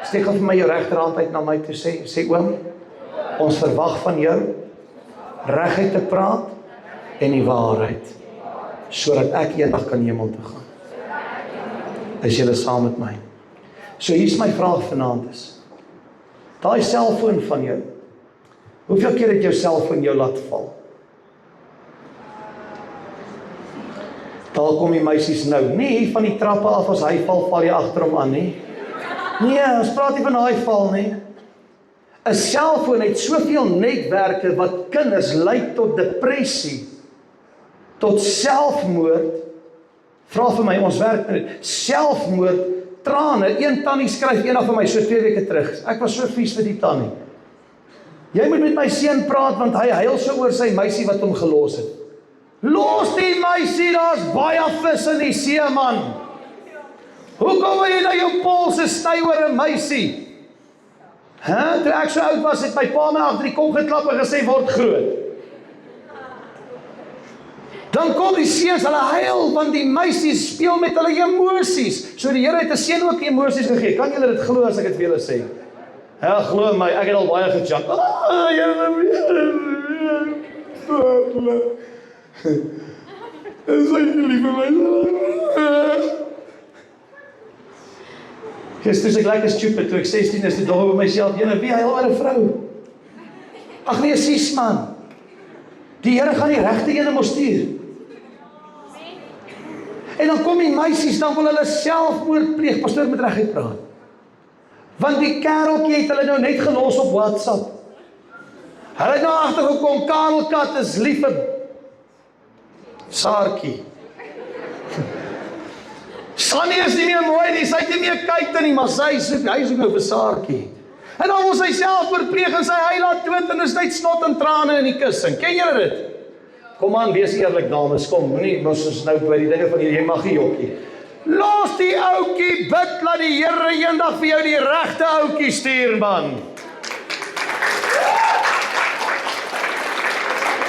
Steek vir my jou regterhand uit na my toe, sê oom, ons verwag van jou reguit te praat en die waarheid, sodat ek eendag kan hemel toe gaan. Is julle saam met my? So hier's my vraag vanaand is, daai selfoon van jou, hoeveel keer het jou selfoon jou laat val? Daar kom die meisies nou, nie van die trappe af as hy val jy agter hom aan nie. Nee, ons praat nie van daai val nie. 'n Selfoon het soveel netwerke wat kinders lei tot depressie, tot selfmoord. Vra vir my, ons werk met selfmoord, trane. Een tannie skryf eendag vir my so 2 weke terug. Ek was so vies vir die tannie. Jy moet met my seun praat want hy huil so oor sy meisie wat hom gelos het. Los die meisie, daar's baie vis in die see, man. Hoekom wil jy nou jou polse sny oor 'n meisie? Toe ek so oud was, het my pa my agter die kop geklap en gesê, word groot. Dan kom die seuns, hulle huil, want die meisies speel met hulle emosies. So die Here het 'n seun ook emosies gegee. Kan julle dit glo as ek dit vir julle sê? Ja, glo my, ek het al baie gejump. Is hy lief vir my? Gister ek lekker stupid, toe ek 16 is, toe dog ek by myself, wie huil oor 'n vrou? Ag nee, sies man. Die Here gaan die regte ene mos stuur. En dan kom die meisies, dan wil hulle selfmoord pleeg. Pastoor moet reguit praat. Want die kereltjie het hulle nou net gelos op WhatsApp. Hulle het nou agtergekom, Karelkat is lief vir Saartjie. Sannie is nie meer mooi nie, sy het nie meer kyk nie, maar hy soek nou vir Saartjie. En dan wil sy selfmoord pleeg en sy hy laat dood en is net snot en trane in die kussing. Ken julle dit? Kom aan, wees eerlik dames, kom, moenie ons nou by die dinge van jy mag nie jokkie. Los die oukie, bid, laat die Here eendag vir jou die regte oukie stuur, man.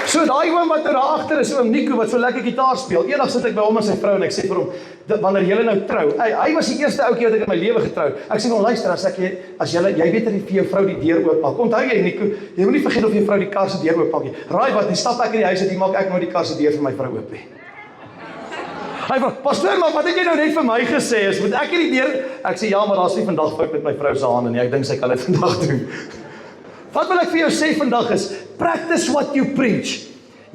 So daai oom wat daar agter is, oom Nico wat so lekker gitaar speel. Eendag sit ek by hom en sy vrou en ek sê vir hom, wanneer julle nou trou, hy was die eerste oukie wat ek in my lewe getrou. Ek sê hom, luister, as jy weet dat vir jou vrou die deur oopmaak. Onthou jy Nico, jy moet nie vergeet of jou vrou die kar se deur oopmaak nie. Raai wat, die stap ek in die huis en die maak ek nou die kar se deur vir my vrou oop nie. Hy vra, pastoor, maar wat het jy nou net vir my gesê? Is moet ek hierdie deur? Ek sê ja, maar daar's nie vandag fout met my vrou se hande nie. Ek dink sy kan dit vandag doen. Wat wil ek vir jou sê vandag is, practice what you preach.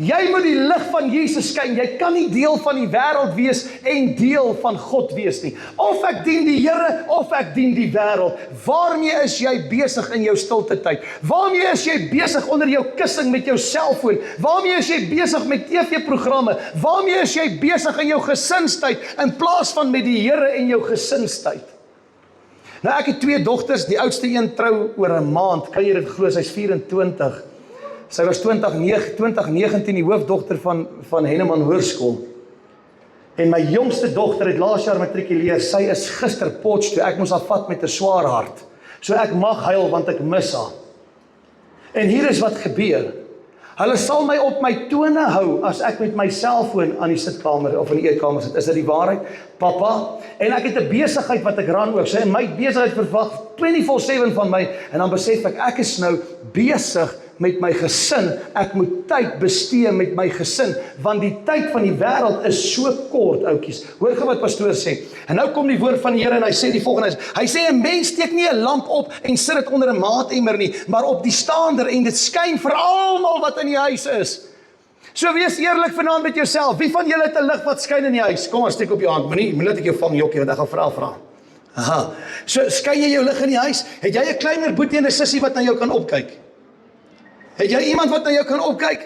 Jy moet die lig van Jesus skyn. Jy kan nie deel van die wêreld wees en deel van God wees nie. Of ek dien die Here of ek dien die wêreld. Waarmee is jy besig in jou stilte tyd? Waarmee is jy besig onder jou kussing met jou selfoon? Waarmee is jy besig met TV-programme? Waarmee is jy besig in jou gesinstyd in plaas van met die Here en jou gesinstyd? Nou ek het 2 dogters, die oudste een trou oor 'n maand. Kan jy dit glo? Sy's 24. Sy was 2019 die hoofdogter van Henneman Hoërskool. En my jongste dogter het laas jaar matrikuleer. Sy is gister Potch toe. Ek moes haar vat met 'n swaar hart. So ek mag huil want ek mis haar. En hier is wat gebeur. Hulle sal my op my tone hou as ek met my selfoon aan die sitkamer of in die eetkamer sit. Is dit die waarheid? Papa, en ek het 'n besigheid wat ek ran ook. Sy my besigheid verwag 24/7 van my en dan besef ek is nou besig met my gesin. Ek moet tyd bestee met my gesin want die tyd van die wêreld is so kort, ouetjies. Hoor gou wat pastoor sê. En nou kom die woord van die Here en hy sê die volgende. Hy sê 'n mens steek nie 'n lamp op en sit dit onder 'n maatemmer nie, maar op die staander en dit skyn vir almal wat in die huis is. So wees eerlik vanaand met jouself. Wie van julle het 'n lig wat skyn in die huis? Kom ons steek op jou hand. Moenie laat ek jou vang jokkie want ek gaan vra. Aha. So skyn jy jou lig in die huis? Het jy 'n kleiner boetie en 'n sussie wat na jou kan opkyk? Het jy iemand wat na jou kan opkyk?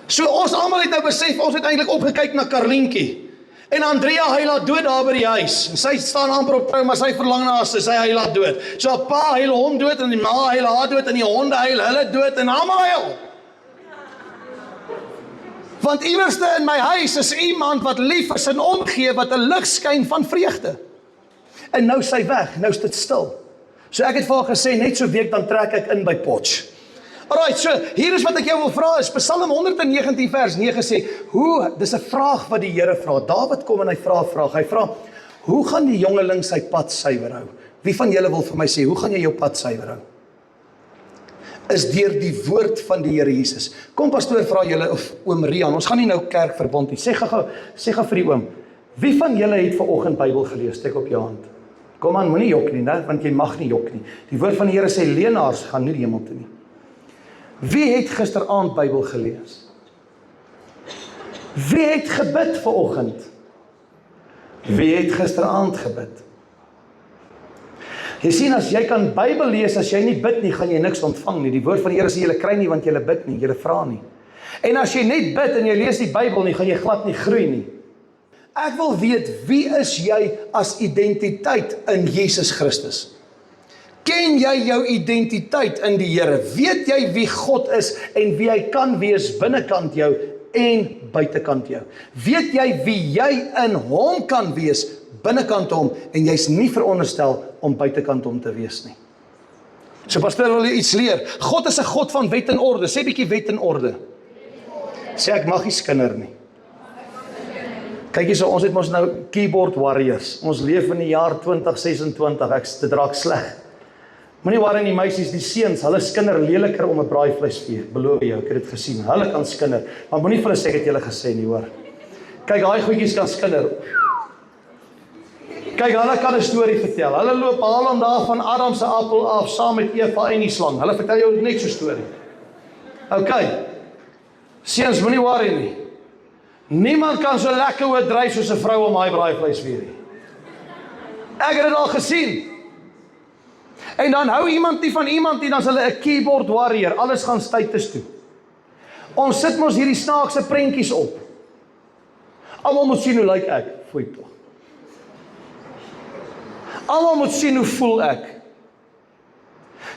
So ons almal het nou besef, ons het eintlik opgekyk na Karlientjie. En Andrea, hy laat dood daar by die huis. En sy staan amper op trou, maar sy verlang na sy hy laat dood. So haar pa huil hom dood en die ma huil haar dood en die honde huil hulle dood en almal huil. Want iewerste in my huis is iemand wat lief is en omgee, wat 'n lig skyn van vreugde. En nou sy weg, nou is dit stil. So ek het vir haar gesê, net so week dan trek ek in by Potch. Alright, so hier is wat ek jou wil vra is, Psalm 119 vers 9 sê, dis 'n vraag wat die Here vra. David kom en hy vra 'n vraag. Hy vra, hoe gaan die jongeling sy pad suiwer hou? Wie van julle wil vir my sê, hoe gaan jy jou pad suiwer hou? Is deur die woord van die Here Jesus. Kom pastoor, vra julle, of oom Rian, ons gaan nie nou kerkverbond nie, sê gou vir die oom, wie van julle het vanoggend Bybel gelees? Steek op jou hand. Kom aan, moenie jok nie, né? Want jy mag nie jok nie. Die woord van die Here sê, leenaars gaan nie die hemel toe nie. Wie het gisteraand Bybel gelees? Wie het gebid vanoggend? Wie het gisteraand gebid? Jy sien, as jy kan Bybel lees, as jy nie bid nie, gaan jy niks ontvang nie. Die woord van die Here sê, julle kry nie, want julle bid nie, julle vra nie. En as jy net bid en jy lees die Bybel nie, gaan jy glad nie groei nie. Ek wil weet, wie is jy as identiteit in Jesus Christus? Ken jy jou identiteit in die Here? Weet jy wie God is en wie hy kan wees binnekant jou en buitekant jou? Weet jy wie jy in hom kan wees binnekant hom en jy's nie veronderstel om buitekant hom te wees nie? So pastoor, wil jy iets leer? God is 'n God van wet en orde. Sê bietjie wet en orde. Sê ek mag nie skinder nie. Kyk hierso, ons het mos nou keyboard warriors. Ons leef in die jaar 2026. Dit raak sleg. Moenie worry nie, meisies, die seuns, hulle skinder leliker om 'n braaivleisvuur. Beloof jou, ek het dit gesien. Hulle kan skinder, maar moenie vir hulle sê ek het julle gesê nie, hoor. Kyk, daai goedjies kan skinder. Kyk, hulle kan 'n storie vertel. Hulle loop Haaland daar van Adam se appel af saam met Eva en die slang. Hulle vertel jou net so 'n storie. OK. Seuns, moenie worry nie. Niemand kan so lekker oordryf soos 'n vrou om daai braaivleisvuur nie. Ek het dit al gesien. En dan hou iemand nie van iemand nie, dan is hulle 'n keyboard warrior. Alles gaan status toe. Ons sit mos hierdie snaakse prentjies op. Almal moet sien hoe lyk ek. Foei tog. Almal moet sien hoe voel ek.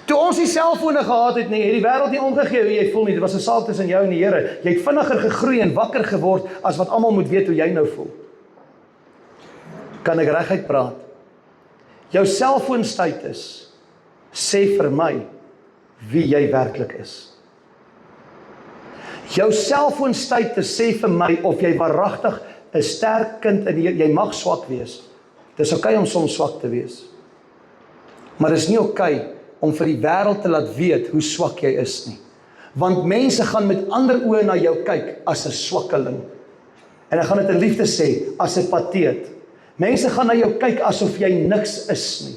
Toe ons die selfone gehad het, nee, het die wêreld nie omgegee hoe jy voel nie. Dit was 'n saak tussen jou en die Here. Jy het vinniger gegroei en wakker geword as wat almal moet weet hoe jy nou voel. Kan ek reguit praat? Jou selfoon status sê vir my wie jy werklik is. Jou selfoon status sê vir my of jy waaragtig 'n sterk kind in die Here. Jy mag swak wees. Dis oukei om soms swak te wees. Maar dis nie oukei om vir die wêreld te laat weet hoe swak jy is nie. Want mense gaan met ander oë na jou kyk as 'n swakkeling. En ek gaan dit in liefde sê, as 'n pateet. Mense gaan na jou kyk asof jy niks is nie.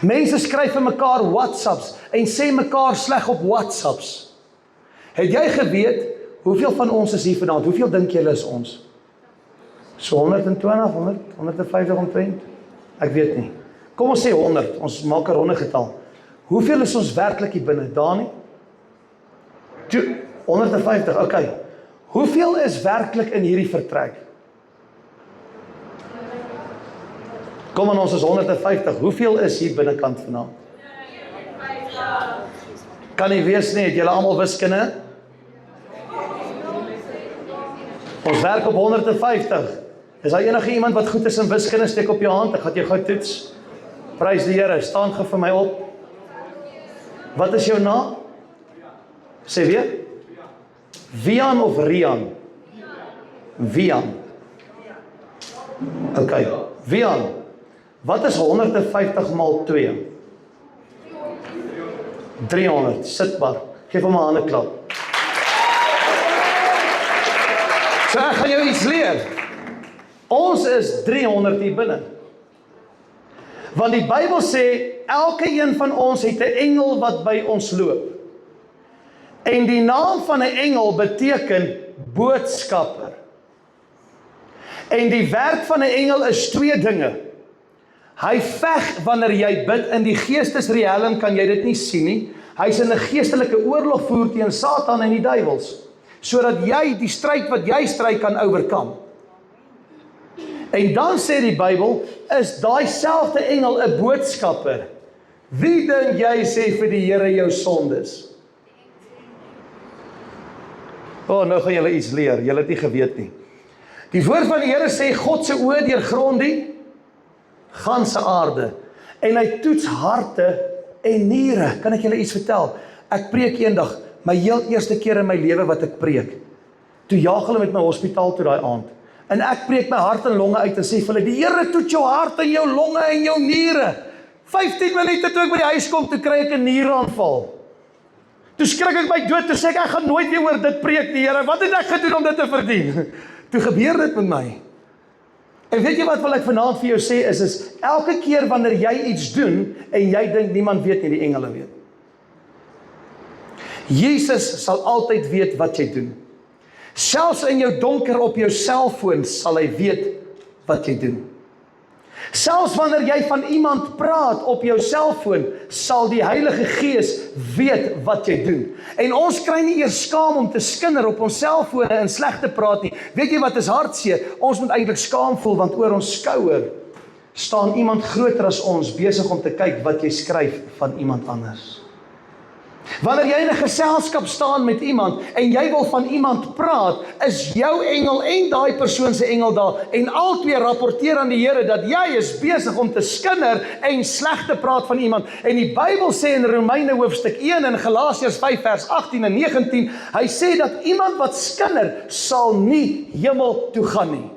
Mense skryf vir mekaar WhatsApps en sê mekaar sleg op WhatsApps. Het jy geweet, hoeveel van ons is hier vanaand? Hoeveel dink julle is ons? So 120, 100, 150 omtrent? Ek weet nie. Kom ons sê 100, ons maak 'n ronde getal. Hoeveel is ons werklik hier binne? Dani? 150, okay. Hoeveel is werklik in hierdie vertrek? Kom aan, ons is 150. Hoeveel is hier binnekant vanaand? Kan nie wees nie, het julle almal wiskunde? Ons werk op 150. Is daar enige iemand wat goed is in wiskunde? Steek op jou hand, ek gaan jou gou toets. Prys die Here, staan gou vir my op. Wat is jou naam? Sê weer? Vian of Rian? Vian. Okay, Vian. Wat is 150 maal 2? 300, sitbaar. Geef hom 'n hande klap. So ek gaan jou iets leer. Ons is 300 hier binne. Want die Bybel sê, elke een van ons het 'n engel wat by ons loop. En die naam van 'n engel beteken boodskapper. En die werk van 'n engel is 2 dinge. Hy veg wanneer jy bid. In die geestesriem kan jy dit nie sien nie. Hy's in 'n geestelike oorlog voer teen Satan en die duiwels, sodat jy die stryd wat jy stry kan oorkom. En dan sê die Bybel, is daai selfde engel 'n boodskapper. Wie dink jy sê vir die Here jou sondes? Nou gaan julle iets leer, julle het nie geweet nie. Die woord van die Here sê, God se oë deurgrond die ganse aarde, en hy toets harte en niere. Kan ek julle iets vertel? Ek preek eendag, my heel eerste keer in my lewe wat ek preek. Toe jaag hulle met my hospitaal toe daai aand. En ek preek my hart en longe uit en sê vir hulle, die Here toets jou hart en jou longe en jou niere. 15 minute toe ek by die huis kom, toe kry ek 'n nieraanval. Toe skrik ek my dood, toe sê ek gaan nooit weer oor dit preek nie, Here, wat het ek gedoen om dit te verdien? Toe gebeur dit met my. En weet jy wat wil ek vanaand vir jou sê, is elke keer wanneer jy iets doen, en jy dink niemand weet nie, die engele weet. Jesus sal altyd weet wat jy doen. Selfs in jou donker op jou selfoon sal hy weet wat jy doen. Selfs wanneer jy van iemand praat op jou selfoon, sal die Heilige Gees weet wat jy doen. En ons kry nie eers skaam om te skinder op ons selfone en sleg te praat nie. Weet jy wat is hartseer? Ons moet eintlik skaam voel, want oor ons skouer staan iemand groter as ons, besig om te kyk wat jy skryf van iemand anders. Wanneer jy in 'n geselskap staan met iemand en jy wil van iemand praat, is jou engel en daai persoon se engel daar en albei rapporteer aan die Here dat jy is besig om te skinder en sleg te praat van iemand. En die Bybel sê in Romeine hoofstuk 1 en Galasiërs 5 vers 18 en 19, hy sê dat iemand wat skinder sal nie hemel toe gaan nie.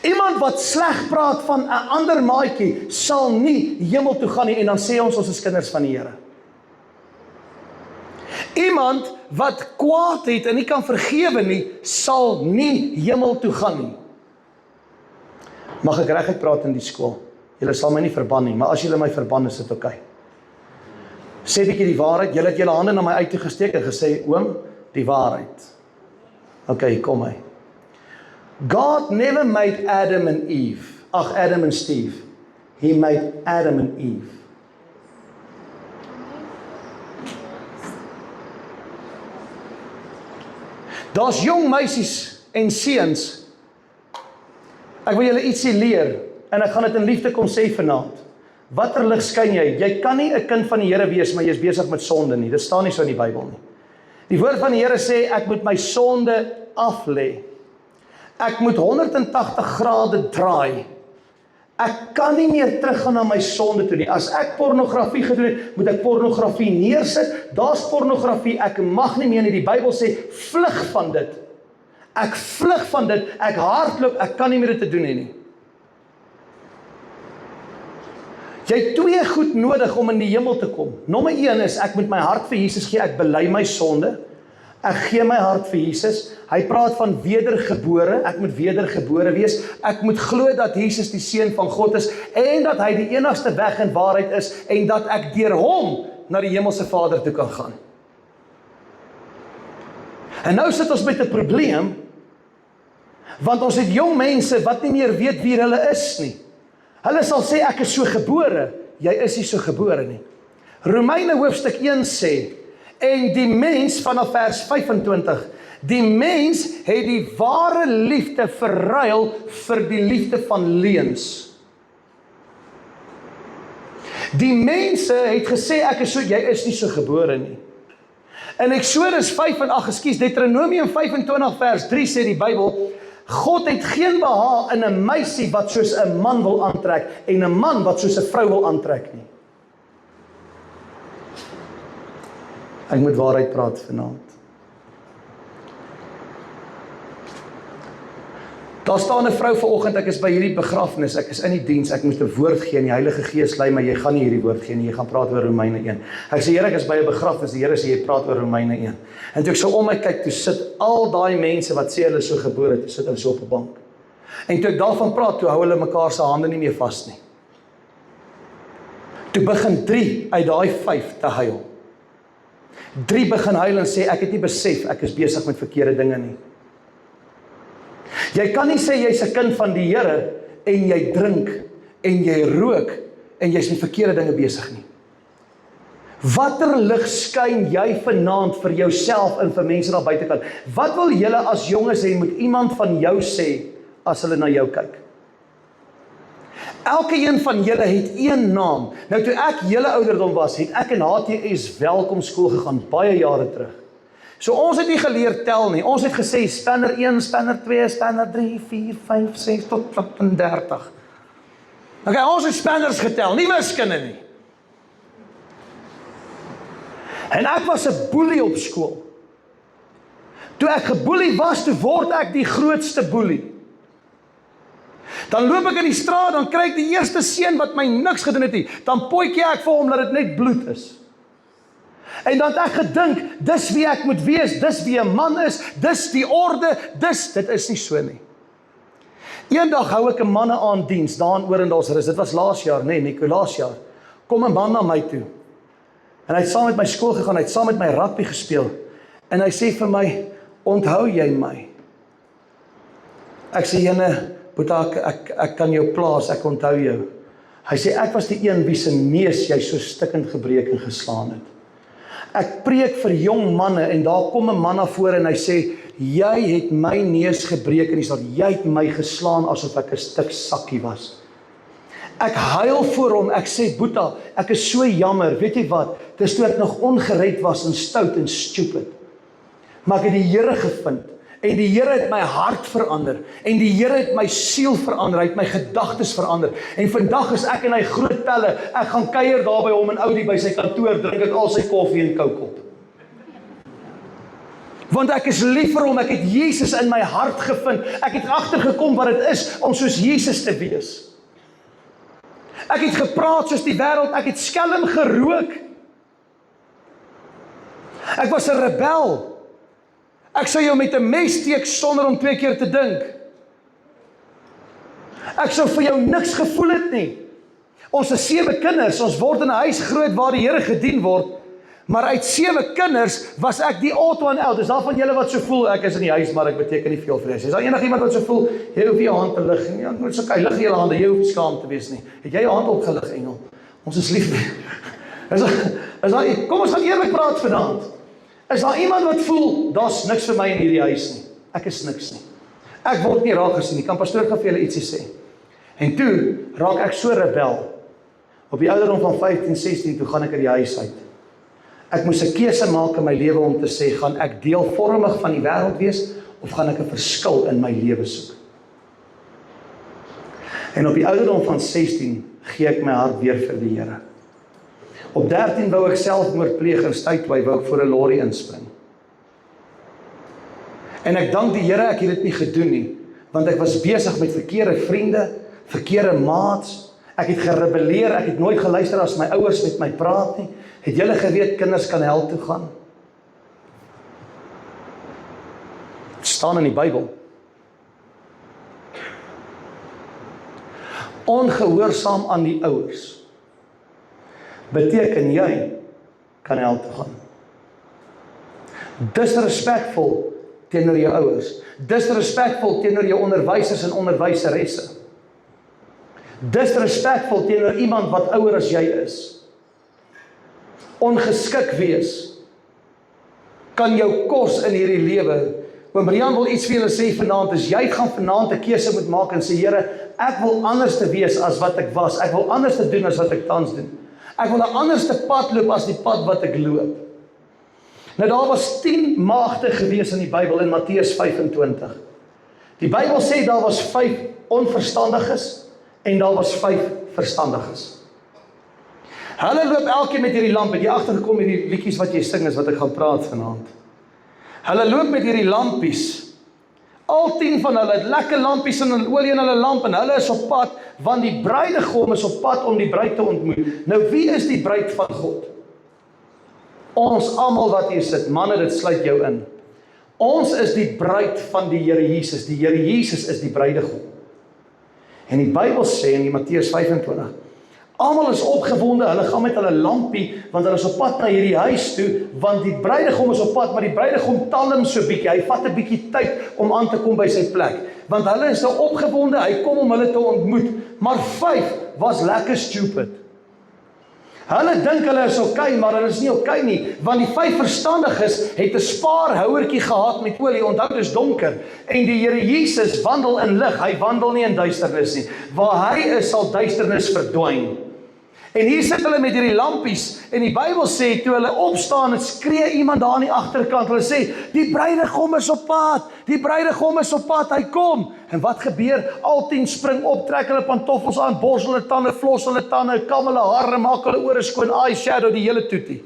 Iemand wat sleg praat van 'n ander maatjie sal nie hemel toe gaan nie, en dan sê ons is kinders van die Here. Iemand wat kwaad het en nie kan vergewe nie, sal nie hemel toe gaan nie. Mag ek reguit praat in die skool? Julle sal my nie verban nie, maar as julle my verban, is dit oké. Sê bietjie die waarheid. Julle het julle hande na my uit toe gesteek en gesê, oom, die waarheid. Okay, kom my. God never made Adam and Eve. Adam and Steve. He made Adam and Eve. Daar's jong meisies en seuns. Ek wil julle ietsie leer, en ek gaan dit in liefde kom sê vanaand. Watter lig skyn jy? Jy kan nie 'n kind van die Here wees, maar jy is besig met sonde nie. Dit staan nie so in die Bybel nie. Die woord van die Here sê, ek moet my sonde af lê. Ek moet 180 grade draai. Ek kan nie meer teruggaan na my sonde toe nie. As ek pornografie gedoen het, moet ek pornografie neersit. Daar's pornografie, ek mag nie meer nie. Die Bybel sê, vlug van dit. Ek vlug van dit, ek hardloop, ek kan nie meer dit te doen nie. Jy het twee goed nodig om in die hemel te kom. Nommer 1 is, ek moet my hart vir Jesus gee, ek bely my sonde. Ek gee my hart vir Jesus. Hy praat van wedergebore, ek moet wedergebore wees. Ek moet glo dat Jesus die Seun van God is en dat hy die enigste weg en waarheid is en dat ek deur hom na die hemelse Vader toe kan gaan. En nou sit ons met 'n probleem, want ons het jong mense wat nie meer weet wie hulle is nie. Hulle sal sê ek is so gebore, jy is nie so gebore nie. Romeine hoofstuk 1 sê, en die mens, vanaf vers 25, die mens het die ware liefde verruil vir die liefde van leuns. Die mense het gesê, ek is so, jy is nie so gebore nie. In Eksodus 5 en 8, Deuteronomium 25 vers 3 sê die Bybel, God het geen behaag in 'n meisie wat soos 'n man wil aantrek en 'n man wat soos 'n vrou wil aantrek nie. Ek moet waarheid praat vanaand. Daar staan 'n vrou vanoggend, ek is by hierdie begrafnis, ek is in die diens, ek moet 'n woord gee en die Heilige Gees lei my, jy gaan nie hierdie woord gee nie, jy gaan praat oor Romeine 1. Ek sê, Here, ek is by 'n begrafnis, die Here sê, jy praat oor Romeine 1. En toe ek so om my kyk, toe sit al daai mense wat sê hulle is so gebore, toe sit hulle so op 'n bank. En toe ek daarvan praat, toe hou hulle mekaar se hande nie meer vas nie. Toe begin 3 uit daai 5 te huil. 3 begin huil en sê, ek het nie besef, ek is besig met verkeerde dinge nie. Jy kan nie sê, jy's 'n kind van die Here, en jy drink, en jy rook, en jy's met verkeerde dinge besig nie. Watter lig skyn jy vanaand vir jouself en vir mense daar buitekant? Wat wil julle as jonges hê, moet iemand van jou sê, as hulle na jou kyk? Elke een van julle het een naam. Nou toe ek julle ouderdom was, het ek in HTS welkom skool gegaan, baie jare terug. So ons het nie geleer tel nie, ons het gesê spanner 1, spanner 2, spanner 3, 4, 5, 6 tot 30. Okay, ons het spanners getel, nie wiskunde nie. En ek was 'n boelie op skool. Toe ek geboelie was, toe word ek die grootste boelie. Dan loop ek in die straat, dan kry ek die eerste seun wat my niks gedoen het nie. Dan potjie ek vir hom dat dit net bloed is. En dan het ek gedink, dis wie ek moet wees, dis wie 'n man is, dis die orde, dit is nie so nie. Eendag hou ek 'n manne aan diens, daar in Orendalsrus, dit was laas jaar, Nicolaasjaar, kom 'n man na my toe, en hy het saam met my skool gegaan, hy het saam met my rugby gespeel, en hy sê vir my, onthou jy my? Ek sê, jene, Boeta, ek kan jou plaas, ek onthou jou. Hy sê, ek was die een wie se neus jy so stikkend gebreek en geslaan het. Ek preek vir jong manne, en daar kom 'n man na vore en hy sê, jy het my neus gebreek en jy het my geslaan asof ek 'n stuk sakkie was. Ek huil voor hom, ek sê, Boeta, ek is so jammer, weet jy wat, dis toe ek nog ongered was en stout en stupid. Maar ek het die Here gevind, en die Here het my hart verander, en die Here het my siel verander, hy het my gedagtes verander, en vandag is ek in hy groot pelle, ek gaan kuier daar by hom in Audi by sy kantoor, drink ek al sy koffie en kook op. Want ek is lief vir hom, ek het Jesus in my hart gevind, ek het agtergekom wat dit is om soos Jesus te wees. Ek het gepraat soos die wêreld, ek het skelm gerook. Ek was 'n rebel. Ek sou jou met 'n mes steek sonder om 2 keer te dink. Ek sou vir jou niks gevoel het nie. Ons is 7 kinders, ons word in 'n huis groot waar die Here gedien word, maar uit 7 kinders was ek die odd one out. Dis daar van julle wat so voel, ek is in die huis, maar ek beteken nie veel vir jou. Is daar enigiemand wat so voel, jy hoef jou hand te lig nie, ja, moet so lig julle hande, jy hoef nie skaam te wees nie. Het jy jou hand opgelig, engel? Ons is lief. Kom ons gaan eerlik praat vanaand. Is daar iemand wat voel, daar's niks vir my in hierdie huis nie. Ek is niks nie. Ek word nie raak gesien nie. Kan pastoor gaan vir julle ietsie sê? En toe raak ek so rebel. Op die ouderdom van 15, 16, toe gaan ek uit die huis uit. Ek moes 'n keuse maak in my lewe om te sê, gaan ek deelvormig van die wêreld wees, of gaan ek 'n verskil in my lewe soek? En op die ouderdom van 16, gee ek my hart weer vir die Here. Op 13 wou ek selfmoord pleeg en stuitwy, wou ek voor 'n lorry inspring. En ek dank die Here, ek het dit nie gedoen nie, want ek was besig met verkeerde vriende, verkeerde maats, ek het gerebelleer, ek het nooit geluister as my ouers met my praat nie. Het julle geweet, kinders kan hel toe gaan? Het staan in die Bybel. Ongehoorsaam aan die ouers beteken jy kan hel toe gaan. Disrespekvol teenoor jou ouers, disrespekvol teenoor jou onderwysers en onderwyseresse, disrespekvol teenoor iemand wat ouer as jy is, ongeskik wees, kan jou kos in hierdie lewe. Oom Rian wil iets vir julle sê vanaand, is jy gaan vanaand 'n keuse moet maak en sê, Here, ek wil anders te wees as wat ek was, ek wil anders te doen as wat ek tans doen. Ek wil 'n anderste pad loop as die pad wat ek loop. Nou daar was 10 maagde gewees in die Bybel in Matteus 25. Die Bybel sê daar was 5 onverstandiges en daar was 5 verstandiges. Hulle loop elkeen met hierdie lamp, het jy agtergekom met die liedjies wat jy sing is wat ek gaan praat vanaand. Hulle loop met hierdie lampies. Al 10 van hulle het lekker lampies en olie in hulle lamp en hulle is op pad, want die bruidegom is op pad om die bruid te ontmoet. Nou wie is die bruid van God? Ons almal wat hier sit, manne, dit sluit jou in. Ons is die bruid van die Here Jesus. Die Here Jesus is die bruidegom. En die Bybel sê in die Matteus 25, almal is opgewonde, hulle gaan met hulle lampie, want hulle is op pad na hierdie huis toe, want die bruidegom is op pad, maar die bruidegom talm so bietjie, hy vat 'n bietjie tyd om aan te kom by sy plek, want hulle is nou opgewonde, hy kom om hulle te ontmoet, maar 5 was lekker stupid. Hulle dink hulle is okay, maar hulle is nie okay nie, want die 5 verstandiges het 'n spaarhouertjie gehad met olie, onthou dit is donker, en die Here Jesus wandel in lig, hy wandel nie in duisternis nie, waar hy is sal duisternis verdwyn. En hier sit hulle met hierdie lampies, en die Bybel sê, toe hulle opstaan, en skree iemand daar aan die agterkant, hulle sê, die bruidegom is op pad, die bruidegom is op pad, hy kom. En wat gebeur? Al 10 spring op, trek hulle pantoffels aan, borsel hulle tande, flos hulle tande, kam hulle hare, maak hulle ore skoon, eyeshadow, die hele toetie.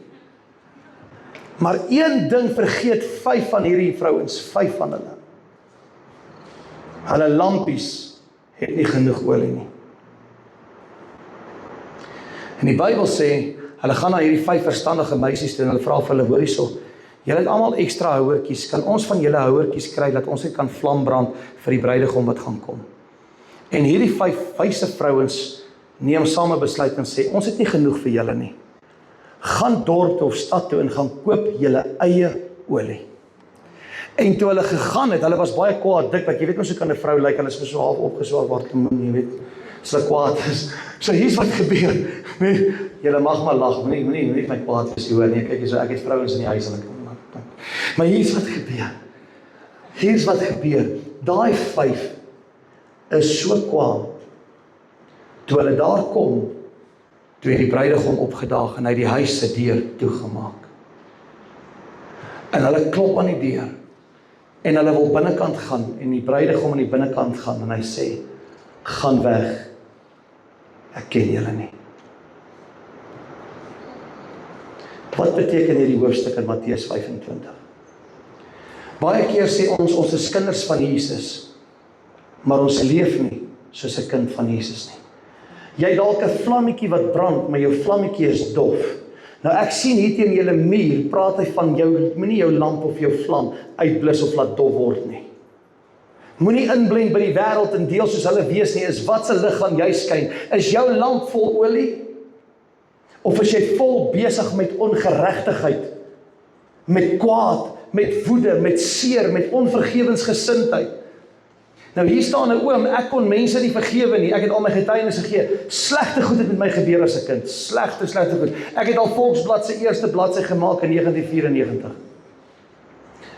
Maar een ding vergeet 5 van hierdie vrouens, 5 van hulle. Hulle lampies het nie genoeg olie nie. En die Bybel sê, hulle gaan na hierdie 5 verstandige meisies toe en hulle vra vir hulle, hoor hierso, julle het almal ekstra houertjies, kan ons van julle houertjies kry, dat ons net kan vlam brand vir die bruidegom wat gaan kom. En hierdie 5 wyse vrouens neem saam 'n besluit en sê, ons het nie genoeg vir julle nie. Gaan dorp toe of stad toe en gaan koop julle eie olie. En toe hulle gegaan het, hulle was baie kwaad, dik, jy weet ons hoe kan 'n vrou lyk, hulle is so half opgeswaar word, jy weet, as hulle kwaad is. So hier's wat gebeur. Nee, julle mag maar lag, moenie my kwaad wees, hoor, nee, kyk, so ek het vrouens in die huis, maar hier's wat gebeur. Hier's wat gebeur. Daai 5 is so kwaad. Toe hulle daar kom, toe het die bruidegom opgedaag en hy die huis se deur toegemaak. En hulle klop aan die deur. En hulle wil binnekant gaan en die bruidegom aan die binnekant gaan en hy sê, gaan weg. Ek ken julle nie. Wat beteken hierdie hoofstuk in Matteus 25? Baie keer sê ons is kinders van Jesus, maar ons leef nie soos 'n kind van Jesus nie. Jy dalk 'n vlammetjie wat brand, maar jou vlammetjie is dof. Nou ek sien hier teen julle muur, praat hy van moenie jou lamp of jou vlam uitblus of laat dof word nie. Moenie inblend by die wêreld en deel soos hulle wees nie, is wat se lig gaan jy skyn? Is jou lamp vol olie? Of is jy vol besig met ongeregtigheid, met kwaad, met woede, met seer, met onvergewensgesindheid? Nou hier staan 'n oom, ek kon mense nie vergewe nie, ek het al my getuienis gegee, slegte goed het met my gebeur as 'n kind, slegte goed. Ek het al Volksblad se eerste bladsy gemaak in 1994,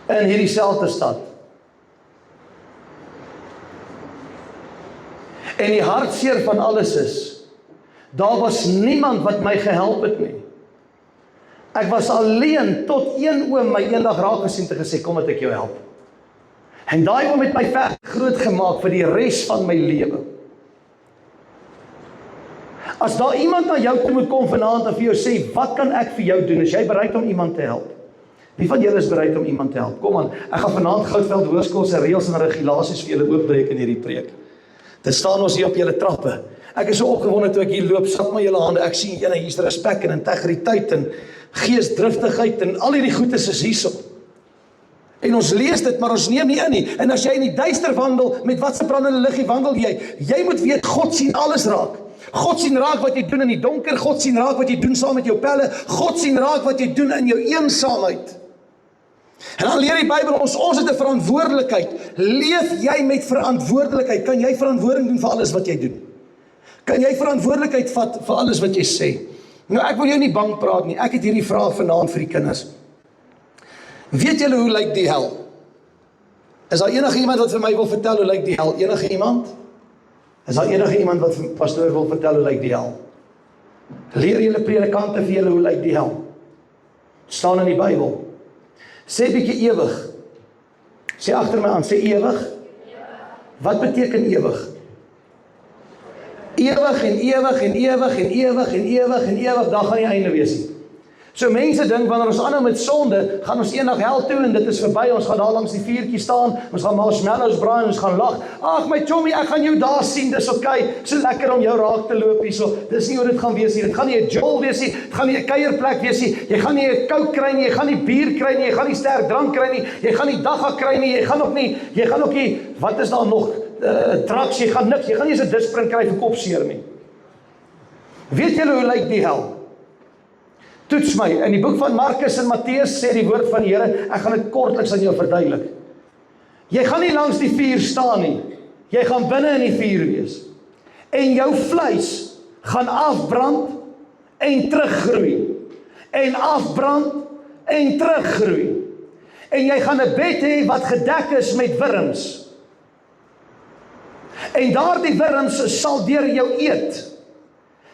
in hierdie selfde stad. En die hartseer van alles is, daar was niemand wat my gehelp het nie. Ek was alleen tot een oom my eendag raak gesien te gesê, kom dat ek jou help. En daai oom het my ver groot gemaak vir die res van my lewe. As daar iemand na jou toe moet kom vanaand en vir jou sê, wat kan ek vir jou doen? Is jy bereid om iemand te help? Wie van julle is bereid om iemand te help? Kom aan, ek gaan vanaand Goudveld Hoërskool se reëls en regulasies vir julle oopbreek in hierdie preek. Dit staan ons hier op julle trappe. Ek is so opgewonde toe ek hier loop, sak maar julle hande, ek sien hier's respek en integriteit en geesdriftigheid en al hierdie goedes is hierso. En ons lees dit, maar ons neem nie in nie. En as jy in die duister wandel, met wat se brandende liggie wandel jy? Jy moet weet, God sien alles raak. God sien raak wat jy doen in die donker, God sien raak wat jy doen saam met jou pelle, God sien raak wat jy doen in jou eensaamheid. En dan leer die Bybel ons het 'n verantwoordelikheid. Leef jy met verantwoordelikheid? Kan jy verantwoording doen vir alles wat jy doen? Kan jy verantwoordelikheid vat vir alles wat jy sê? Nou ek wil jou nie bang praat nie, ek het hierdie vraag vanaand vir die kinders. Weet julle hoe lyk die hel? Is daar enige iemand wat vir my wil vertel hoe lyk die hel? Enige iemand? Is daar enige iemand wat vir pastoor wil vertel hoe lyk die hel? Leer julle predikante vir julle hoe lyk die hel? Staan in die Bybel. Sê bietjie ewig. Sê agter my aan, sê ewig. Wat beteken ewig? Ewig en ewig en ewig en ewig en ewig en ewig, daar gaan nie einde wees nie. So mense dink, wanneer ons aanhou met sonde, gaan ons eendag hel toe en dit is verby, ons gaan daar langs die vuurtjie staan, ons gaan marshmallows braai en ons gaan lag. Ag my chommy, ek gaan jou daar sien, dis okay, so lekker om jou raak te loop hierso. Dis nie hoe dit gaan wees nie, dit gaan nie 'n jol wees nie, dit gaan nie 'n kuierplek wees nie, jy gaan nie 'n Coke kry nie, jy gaan nie bier kry nie, jy gaan nie sterk drank kry nie, jy gaan nie dagga kry nie, jy gaan ook nie, wat is daar nog, drugs, jy gaan niks, jy gaan nie eens 'n disprin kry vir kopseer nie. Weet julle hoe lyk die hel? Toets my, in die boek van Markus en Matteus sê die woord van die Here, ek gaan dit kortliks aan jou verduidelik. Jy gaan nie langs die vuur staan nie, jy gaan binne in die vuur wees. En jou vleis gaan afbrand en teruggroei. En afbrand en teruggroei. En jy gaan 'n bed hê wat gedek is met wurms. En daardie wurms sal deur jou eet.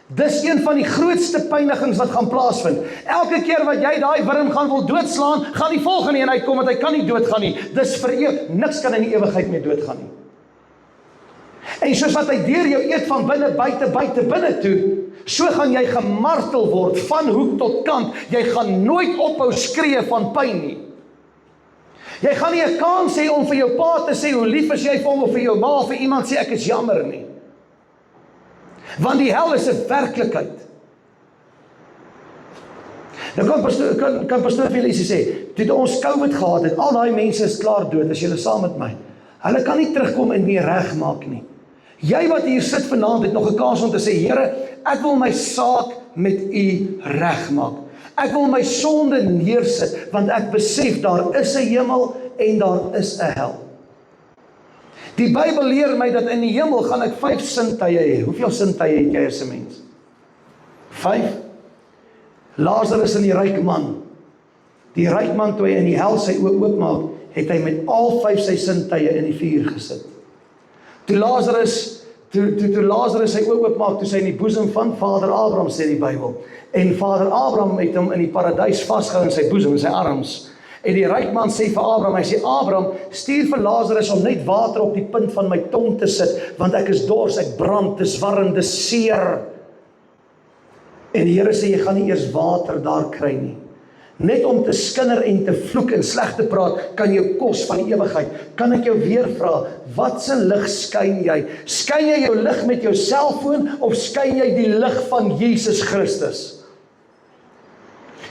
Dis een van die grootste pynigings wat gaan plaasvind. Elke keer wat jy daai wurm gaan wil doodslaan, gaan die volgende een uitkom, want hy kan nie doodgaan nie. Dis vir ewig, niks kan in die ewigheid meer doodgaan nie. En soos wat hy deur jou eet van binne, buite, binne toe, so gaan jy gemartel word, van hoek tot kant. Jy gaan nooit ophou skree van pyn nie. Jy gaan nie 'n kans hê om vir jou pa te sê hoe lief is jy vir hom, of vir jou ma, of vir iemand sê ek is jammer nie. Want die hel is 'n werklikheid. Nou kan pastoor vir julle ietsie sê, toe ons COVID gehad het, al daai mense is klaar dood, as julle saam met my. Hulle kan nie terugkom en weer regmaak nie. Jy wat hier sit vanaand het nog 'n kans om te sê, Here, ek wil my saak met U regmaak. Ek wil my sonde neersit, want ek besef daar is 'n hemel en daar is 'n hel. Die Bybel leer my dat in die hemel gaan ek 5 sintuie hê. Hoeveel sintuie het jy as 'n mens? 5. Lazarus en die ryk man. Die ryk man toe hy in die hel sy oë oopmaak, het hy met al 5 sy sintuie in die vuur gesit. Toe Lazarus sy oë oopmaak, toe sy in die boesem van Vader Abraham, sê die Bybel. En Vader Abraham het hom in die paradys vasgehou in sy boesem, in sy arms. En die ryk man sê vir Abraham, hy sê, Abraham, stuur vir Lazarus om net water op die punt van my tong te sit, want ek is dors, ek brand, dis warm, dis seer. En die Here sê, jy gaan nie eers water daar kry nie. Net om te skinder en te vloek en sleg te praat, kan jou kos van die ewigheid. Kan ek jou weer vra, wat se lig skyn jy? Skyn jy jou lig met jou selfoon, of skyn jy die lig van Jesus Christus?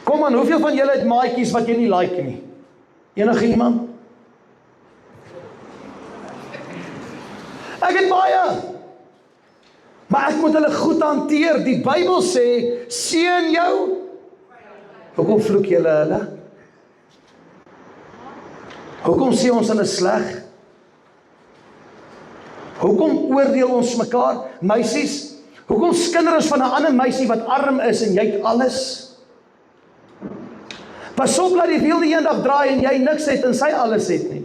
Kom aan, hoeveel van julle het maatjies wat jy nie like nie? Enige iemand? Ek het baie. Maar ek moet hulle goed hanteer. Die Bybel sê, seën jou. Hoekom vloek julle hulle? Hoekom sê ons hulle sleg? Hoekom oordeel ons mekaar? Meisies, hoekom skinder ons van 'n ander meisie wat arm is en jy het alles? Pas op, laat die wiel die eendag draai en jy niks het en sy alles het nie.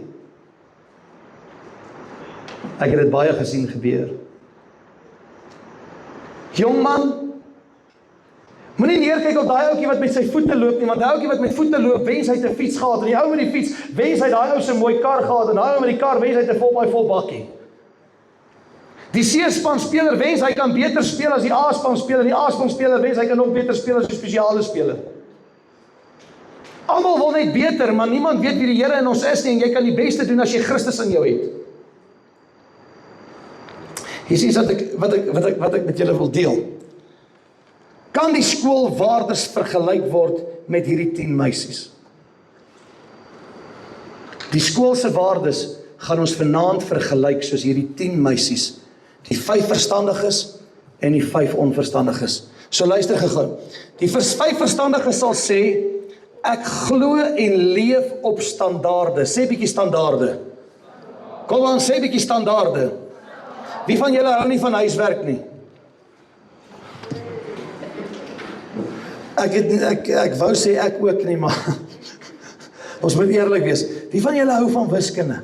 Ek het dit baie gesien gebeur. Jong man, moenie neerkyk op daai ouetjie wat met sy voete loop nie, want daai ouetjie wat met voete loop, wens hy 'n fiets gehad, en die ou met die fiets, wens hy daai ou se mooi kar gehad, en daai ou met die kar, wens hy 'n vol bakkie. Die C-span speler wens hy kan beter speel as die A-span speler, die A-span speler wens hy kan nog beter speel as die spesiale speler. Almal wil net beter, maar niemand weet wie die Here in ons is nie, en jy kan die beste doen as jy Christus in jou het. Hier sien wat ek met julle wil deel. Kan die skoolwaardes vergelyk word met hierdie 10 meisies? Die skoolse waardes gaan ons vanaand vergelyk soos hierdie 10 meisies. Die 5 verstandiges en die 5 onverstandiges. So luister gou. Die 5 verstandiges sal sê, ek glo en leef op standaarde. Sê bietjie standaarde. Kom aan, sê bietjie standaarde. Wie van julle hou nie van huiswerk nie? Ek wou sê ek ook nie, maar ons moet eerlik wees. Wie van julle hou van wiskunde?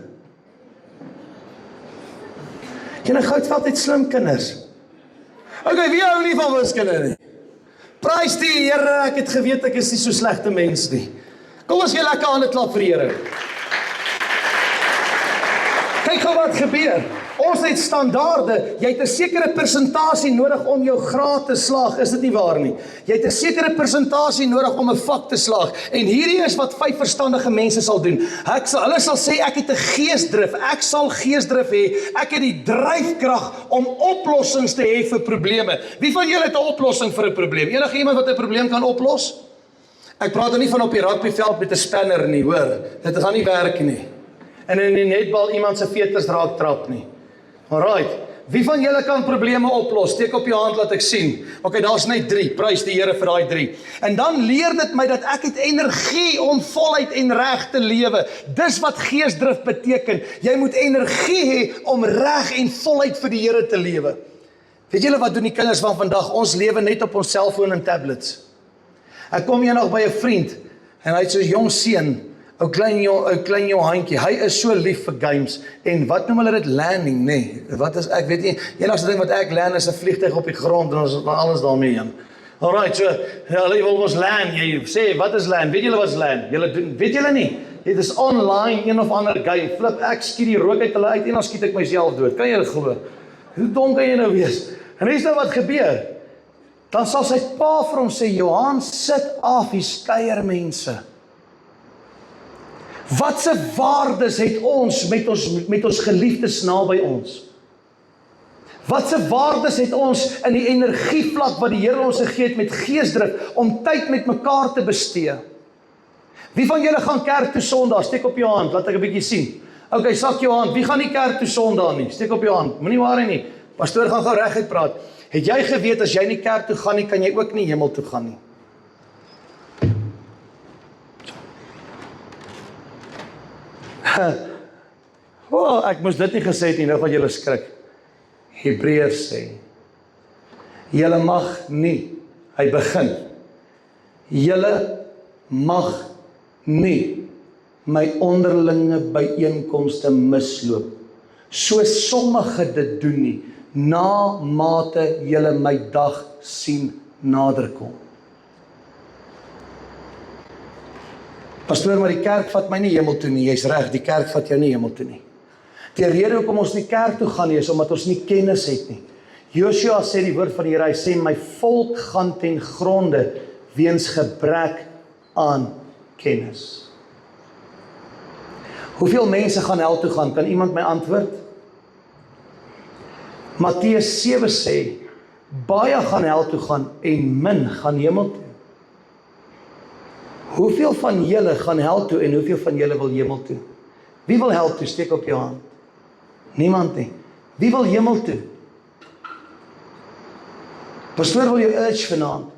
Julle Goudveld het slim kinders. Okay, wie hou nie van wiskunde nie? Prys die Here, ek het geweet ek is nie so slegte mens nie. Kom ons gee lekker hande klap vir die Here. Kyk gou wat gebeur. Ons het standaarde. Jy het 'n sekere persentasie nodig om jou graad te slaag, is dit nie waar nie? Jy het 'n sekere persentasie nodig om 'n vak te slaag. En hierdie is wat 5 verstandige mense sal doen. Hulle sal sê, ek het 'n geesdrif. Ek sal geesdrif hê. Ek het die dryfkrag om oplossings te hê vir probleme. Wie van julle het 'n oplossing vir 'n probleem? Enige iemand wat 'n probleem kan oplos? Ek praat nou nie van op die rugbyveld met 'n spanner nie, hoor. Dit gaan nie werk nie. En in die netbal iemand se veters raak trap nie. Alright, wie van julle kan probleme oplos? Steek op jou hand, laat ek sien. Okay, daar's net 3, prys die Here vir daai 3. En dan leer dit my dat ek het energie om voluit en reg te lewe. Dis wat geesdrif beteken. Jy moet energie hê om reg en voluit vir die Here te lewe. Weet julle wat doen die kinders van vandag? Ons lewe net op ons selfoon en tablets. Ek kom eendag by 'n vriend, en hy het so 'n jong seun, 'n klein Johantjie, hy is so lief vir games, en wat noem hulle dit, landing, nee, wat is, ek weet nie, enigste ding wat ek land is 'n vliegtuig op die grond, en ons is alles daarmee heen. Alright, so, hulle wil ons land, jy sê, wat is land, weet julle wat is land, julle doen, weet julle nie, dit is online, een of ander game, flip, ek skiet die rook uit hulle uit, en dan skiet ek myself dood, kan jy dit glo, hoe dom kan jy nou wees, en is nou wat gebeur, dan sal sy pa vir hom sê, Johan, sit af, die skeier mense. Watse waardes het ons met ons geliefdes naby ons? Watse waardes het ons in die energievlak wat die Here ons gegee het met geesdrif om tyd met mekaar te bestee? Wie van julle gaan kerk toe Sondag? Steek op jou hand, laat ek 'n bietjie sien. Okay, sak jou hand. Wie gaan nie kerk toe Sondag nie? Steek op jou hand. Moenie worry nie. Pastoor gaan gou reguit praat. Het jy geweet as jy nie kerk toe gaan nie, kan jy ook nie hemel toe gaan nie? Ek moes dit nie gesê het nie, nou gaan julle skrik. Hebreërs sê, julle mag nie, hy begin, julle mag nie my onderlinge byeenkomste misloop, soos sommige dit doen nie, na mate julle my dag sien naderkom. Pastoor, maar die kerk vat my nie hemel toe nie, jy's reg, die kerk vat jou nie hemel toe nie. Die rede hoekom ons nie kerk toe gaan nie, is omdat ons nie kennis het nie. Joshua sê die woord van die Here, hy sê, my volk gaan ten gronde, weens gebrek aan kennis. Hoeveel mense gaan hel toe gaan? Kan iemand my antwoord? Matteus 7 sê, baie gaan hel toe gaan en min gaan hemel toe. Hoeveel van julle gaan hel toe en hoeveel van julle wil hemel toe? Wie wil hel toe? Steek op jou hand. Niemand nie. Wie wil hemel toe? Pastoor wil jou urge vanaand.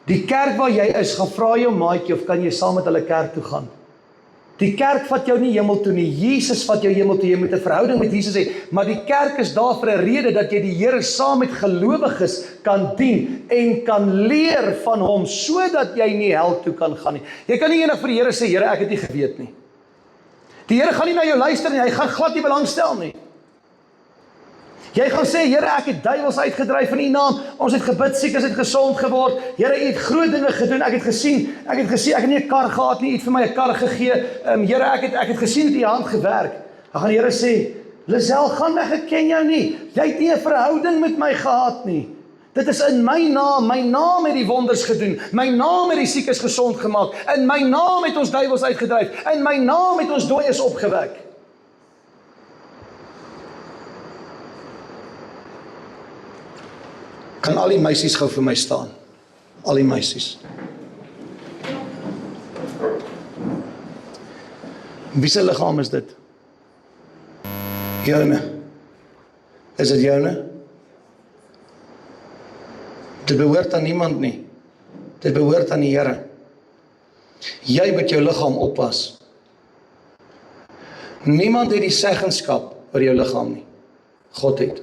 Die kerk waar jy is, gaan vra jou maatjie of kan jy saam met hulle kerk toe gaan. Die kerk vat jou nie hemel toe nie, Jesus vat jou hemel toe, jy moet 'n verhouding met Jesus hê, maar die kerk is daar vir 'n rede, dat jy die Here saam met gelowiges kan dien, en kan leer van hom, sodat jy nie hel toe kan gaan nie. Jy kan nie eendag vir die Here sê, Here, ek het nie geweet nie. Die Here gaan nie na jou luister nie, hy gaan glad nie belangstel nie. Jy gaan sê, Here, ek het duiwels uitgedryf in U naam, ons het gebid, siekes het gesond geword, Here, U het groot dinge gedoen, ek het gesien, ek het nie 'n kar gehad nie, U het vir my 'n kar gegee, Here, ek het gesien dat U hand gewerk. Dan gaan die Here sê, Lisel, gaan weg, ek ken jou nie, jy het nie 'n verhouding met my gehad nie. Dit is in my naam het die wonders gedoen, my naam het die siekes gesond gemaak, in my naam het ons duiwels uitgedryf, in my naam het ons dooies opgewek. Kan al die meisies gou vir my staan? Al die meisies. Wie se liggaam is dit? Joune. Is dit joune? Dit behoort aan niemand nie. Dit behoort aan die Here. Jy moet jou liggaam oppas. Niemand het die seggenskap oor jou liggaam nie. God het.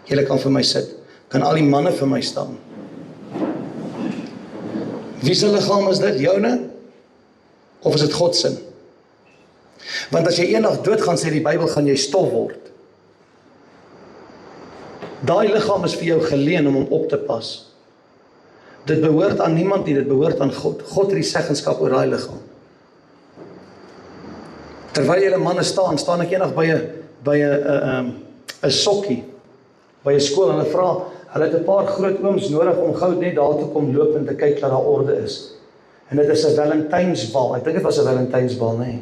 Julle kan vir my sit. Kan al die manne vir my staan? Wie se liggaam is dit? Joune? Of is dit God se? Want as jy eendag dood gaan, sê die Bybel, gaan jy stof word. Daai liggaam is vir jou geleen om hom op te pas. Dit behoort aan niemand nie, dit behoort aan God. God het die seggenskap oor daai liggaam. Terwyl julle manne staan ek eendag by 'n sokkie, by 'n skool, en hulle het 'n paar groot ooms nodig om gou net daar toe kom loop en te kyk dat daar orde is. En dit is 'n Valentynsbal, ek dink dit was 'n Valentynsbal, nee.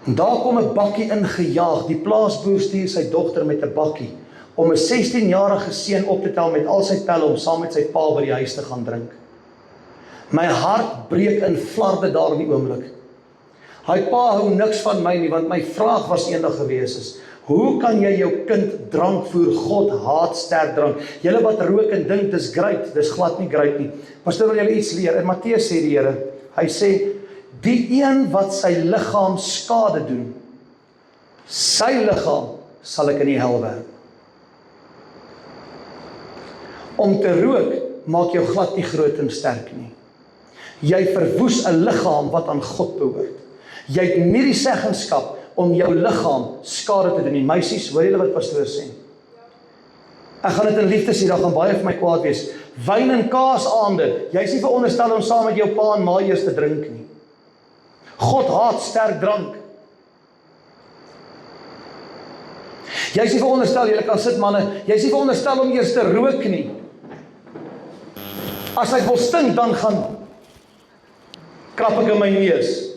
En daar kom 'n bakkie ingejaag, die plaasboer stuur sy dogter met 'n bakkie, om 'n 16-jarige seun op te tel met al sy pelle om saam met sy pa by die huis te gaan drink. My hart breek in flarde daar in die oomblik. Hy pa hou niks van my nie, want my vraag was eendag gewees is, hoe kan jy jou kind drank voer? God haat sterk drank. Julle wat rook en dink dis great, dis glad nie great nie. Pastoor, wil julle iets leer? In Matteus sê die Here, hy sê, die een wat sy liggaam skade doen, sy liggaam sal ek in die hel werp. Om te rook maak jou glad nie groot en sterk nie. Jy verwoes 'n liggaam wat aan God behoort. Jy het nie die seggenskap om jou liggaam skade te doen nie. Meisies, hoor julle wat pastoor sê? Ek gaan dit in liefde sê, daar gaan baie vir my kwaad wees. Wyn en kaas aande, jy is nie veronderstel om saam met jou pa en ma eers te drink nie. God haat sterk drank. Jy is nie veronderstel, julle kan sit manne, jy is nie veronderstel om eers te rook nie. As hy wil stink, dan gaan krap ek in my neus.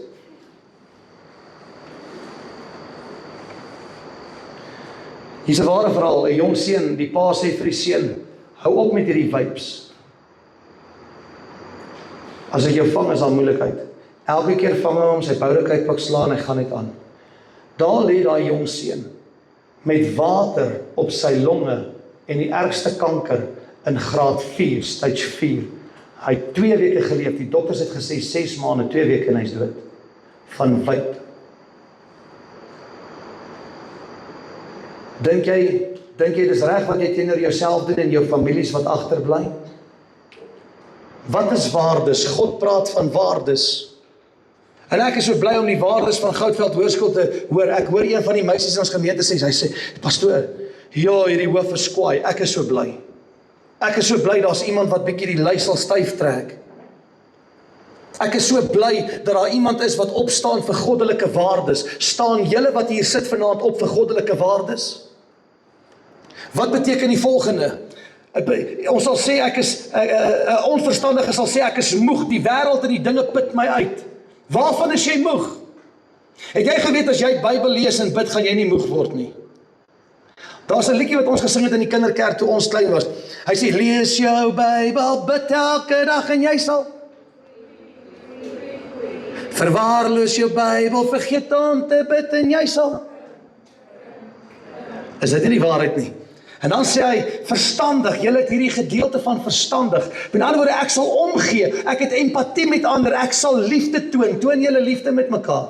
Hier's 'n ware verhaal, 'n jong seun, die pa sê vir die seun, hou op met hierdie vapes. As ek jou vang is daar moeilikheid. Elke keer vang hy hom, sy bouderkheid pak slaan, hy gaan net aan. Daar lê daai jong seun met water op sy longe en die ergste kanker in graad 4, stage 4. Hy het 2 weke geleef, die dokters het gesê 6 maande, 2 weke en hy's dood. Van vape. Dink jy dis reg wat jy teenoor jouself doen en jou families wat agterbly? Wat is waardes? God praat van waardes. En ek is so bly om die waardes van Goudveld Hoërskool te hoor. Ek hoor een van die meisies in ons gemeente sê, hy sê, pastoor, ja, hierdie hoof is kwaai. Ek is so bly. Ek is so bly daar's iemand wat bietjie die lei sal styf trek. Ek is so bly dat daar iemand is wat opstaan vir goddelike waardes. Staan julle wat hier sit vanaand op vir goddelike waardes? Wat beteken die volgende? Ons sal sê ek is, onverstandige sal sê ek is moeg, die wêreld en die dinge put my uit. Waarvan is jy moeg? Het jy geweet as jy Bybel lees en bid, gaan jy nie moeg word nie? Daar's 'n liedjie wat ons gesing het in die kinderkerk toe ons klein was. Hy sê, lees jou Bybel, bid elke dag en jy sal. Verwaarloos jou Bybel, vergeet om te bid en jy sal. Is dit nie die waarheid nie? En dan sê hy, verstandig, julle het hierdie gedeelte van verstandig. Met ander woorde, ek sal omgee, ek het empatie met ander, ek sal liefde toon julle liefde met mekaar.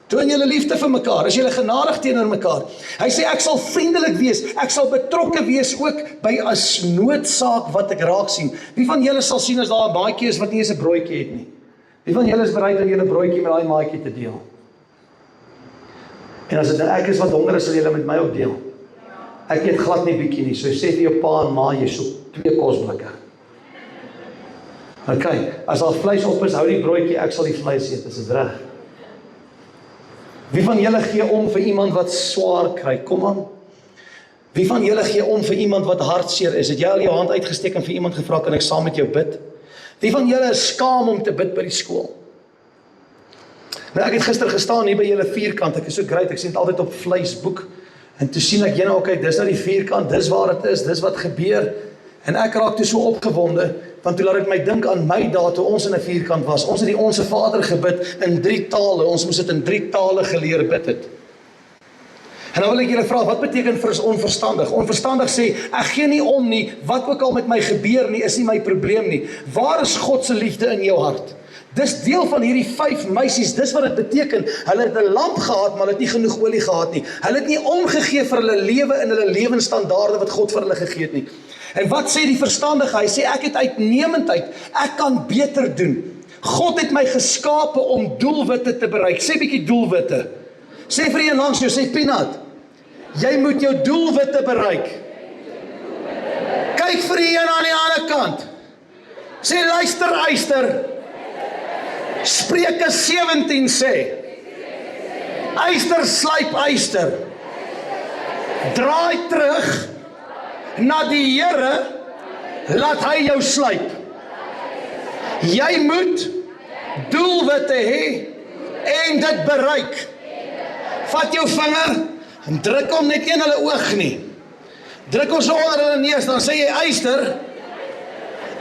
Toon julle liefde vir mekaar, is julle genadig teenoor mekaar. Hy sê, ek sal vriendelik wees, ek sal betrokke wees ook by 'n noodsaak wat ek raak sien. Wie van julle sal sien as daar 'n maatjie is wat nie eens 'n broodjie het nie? Wie van julle is bereid om julle broodjie met daai maatjie te deel? En as dit ek is wat honger is, sal julle met my ook deel. Ek eet glad nie bietjie nie, so sê vir jou pa en ma, jy soek 2 kosblikke. Ok, as al vleis op is, hou die broodjie, ek sal die vleis eet, is dit reg? Wie van julle gee om vir iemand wat swaar kry? Kom aan. Wie van julle gee om vir iemand wat hartseer is? Het jy al jou hand uitgesteek en vir iemand gevra, kan ek saam met jou bid? Wie van julle is skaam om te bid by die skool? Nou, ek het gister gestaan hier by julle vierkant, ek is so great, ek sien dit altyd op Facebook, en toe sien ek, kyk, dis nou die vierkant, dis waar het is, dis wat gebeur, en ek raak toe so opgewonde, want toe laat ek my dink aan my dae toe ons in 'n vierkant was, ons het die Onse Vader gebid in 3 tale, ons moes dit in 3 tale geleer bid het. En dan wil ek julle vra, wat beteken vir ons onverstandig? Onverstandig sê, ek gee nie om nie, wat ook al met my gebeur nie, is nie my probleem nie. Waar is God se liefde in jou hart? Dis deel van hierdie 5 meisies, dis wat dit beteken. Hulle het 'n lamp gehad, maar hulle het nie genoeg olie gehad nie. Hulle het nie omgegee vir hulle lewe en hulle lewensstandaarde wat God vir hulle gegee het nie. En wat sê die verstandige? Hy sê, ek het uitnemendheid, ek kan beter doen. God het my geskape om doelwitte te bereik. Sê bietjie doelwitte. Sê vir een langs jou, sê Pienat, jy moet jou doelwitte bereik. Kyk vir die een aan die ander kant. Sê, luister, eister. Spreuke 17 sê, eister slyp eister. Draai terug na die Here, laat hy jou slyp. Jy moet doelwitte hê en dit bereik. Vat jou vinger en druk hom net in hulle oog nie. Druk hom so onder hulle neus, dan sê jy, eister,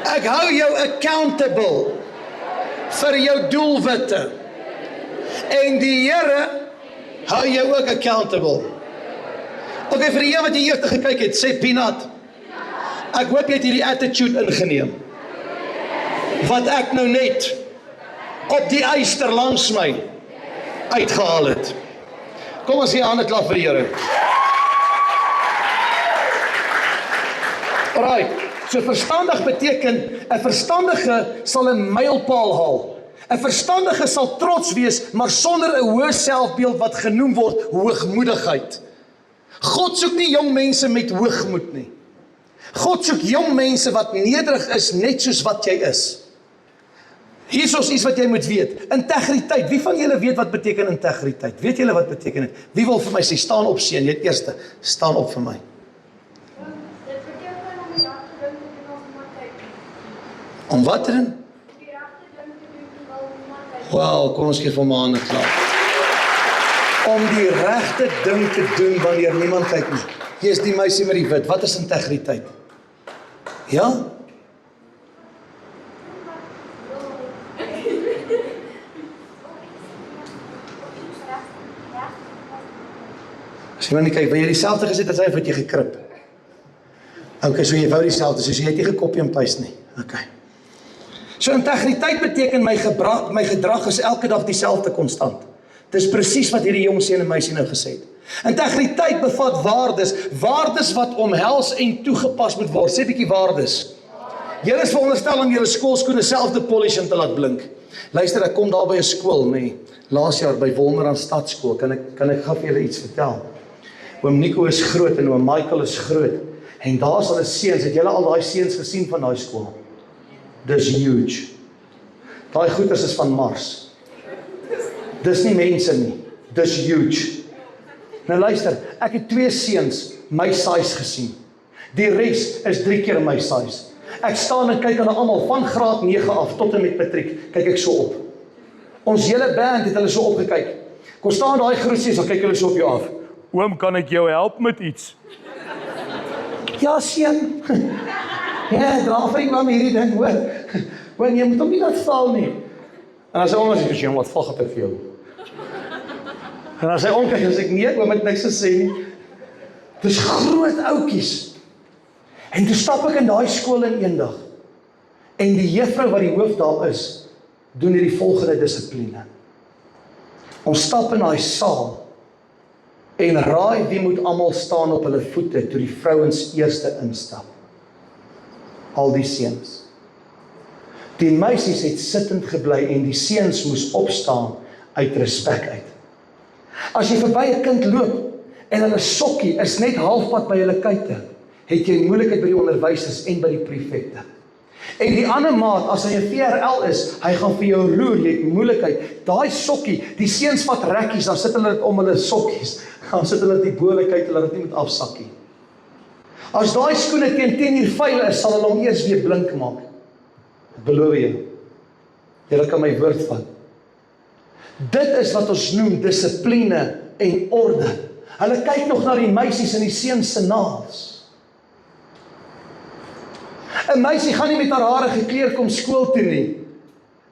ek hou jou accountable vir jou doelwitte. En die Here hou jou ook accountable. Ok, vir die een wat jy eers gekyk het, sê Pienat, ek hoop jy het hierdie attitude ingeneem, wat ek nou net op die eister langs my uitgehaal het. Kom ons gee hande klap vir die Here. Alright, so verstandig beteken, 'n verstandige sal 'n mylpaal haal. 'n Verstandige sal trots wees, maar sonder 'n hoë selfbeeld wat genoem word hoogmoedigheid. God soek nie jong mense met hoogmoed nie. God soek jong mense wat nederig is, net soos wat jy is. Hier is iets wat jy moet weet. Integriteit. Wie van julle weet wat beteken integriteit? Weet julle wat beteken dit? Wie wil vir my sê, staan op seun, jy het eerste, staan op vir my. Dit beteken om die regte ding te doen as iemand kyk. Om wat te doen? Die regte ding te doen terwyl iemand kyk. Wel, kom ons gee vir my hande klap. om die regte ding te doen wanneer niemand kyk nie. Hier is die meisie met die wit. Wat is integriteit? Ja? As jy maar nie kyk, wil jy dieselfde gesit as hy of het jy gekrip? Ok, so jy wou dieselfde, so jy het nie gekopie en paste nie. Ok. So integriteit beteken my gedrag is elke dag dieselfde konstant. Dis presies wat hierdie jong seun en meisie nou gesê het. Integriteit bevat waardes, waardes wat omhels en toegepas moet word. Sê bietjie waardes. Julle is veronderstel om julle skoolskoene self te polish en te laat blink. Luister, ek kom daar by 'n skool, nee, laas jaar by Wolmerand Stadskool, kan ek gou vir julle iets vertel. Oom Nico is groot en oom Michael is groot. En daar is hulle seuns, het julle al daai seuns gesien van daai skool? Dis huge. Daai goeders is van Mars. Dis nie mense nie, dis huge. Nou luister, ek het 2 seuns my size gesien. Die res is 3 keer my size. Ek staan en kyk aan hulle almal van graad 9 af tot en met matriek, kyk ek so op. Ons hele band het hulle so opgekyk. Kom staan daai groot seuns, dan kyk hulle so op jou af. Oom, kan ek jou help met iets? Ja, seun. Ja, dra vir my hierdie ding, hoor. Want jy moet hom nie laat val nie. En as hy om is, jy wat val het vir jou. En as hy omkyk, as ek nee, oom het niks gesê nie. Dis groot ouetjies. En toe stap ek in daai skool in eendag. En die juffrou wat die hoof daar is, doen hierdie volgende dissipline. Ons stap in daai saal en raai wie moet almal staan op hulle voete toe die vrouens eerste instap. Al die seuns. Die meisies het sittend gebly en die seuns moes opstaan uit respek uit. As jy verby 'n kind loop en hulle sokkie is net halfpad by hulle kuite, het jy moeilikheid by die onderwysers en by die prefekte. En die ander maat, as hy 'n VRL is, hy gaan vir jou roer, jy het moeilikheid. Daai sokkie, die seuns vat rekkies, dan sit hulle dit om hulle sokkies. Dan sit hulle die bolikheid, hulle dit nie moet afsakkie. As daai skoene teen 10 uur vuil is, sal hulle hom eers weer blink maak. Ek beloof jou. Julle kan my woord vat. Dit is wat ons noem dissipline en orde. Hulle kyk nog na die meisies en die seuns se naels. 'n Meisie gaan nie met haar hare gekleed kom skool toe nie.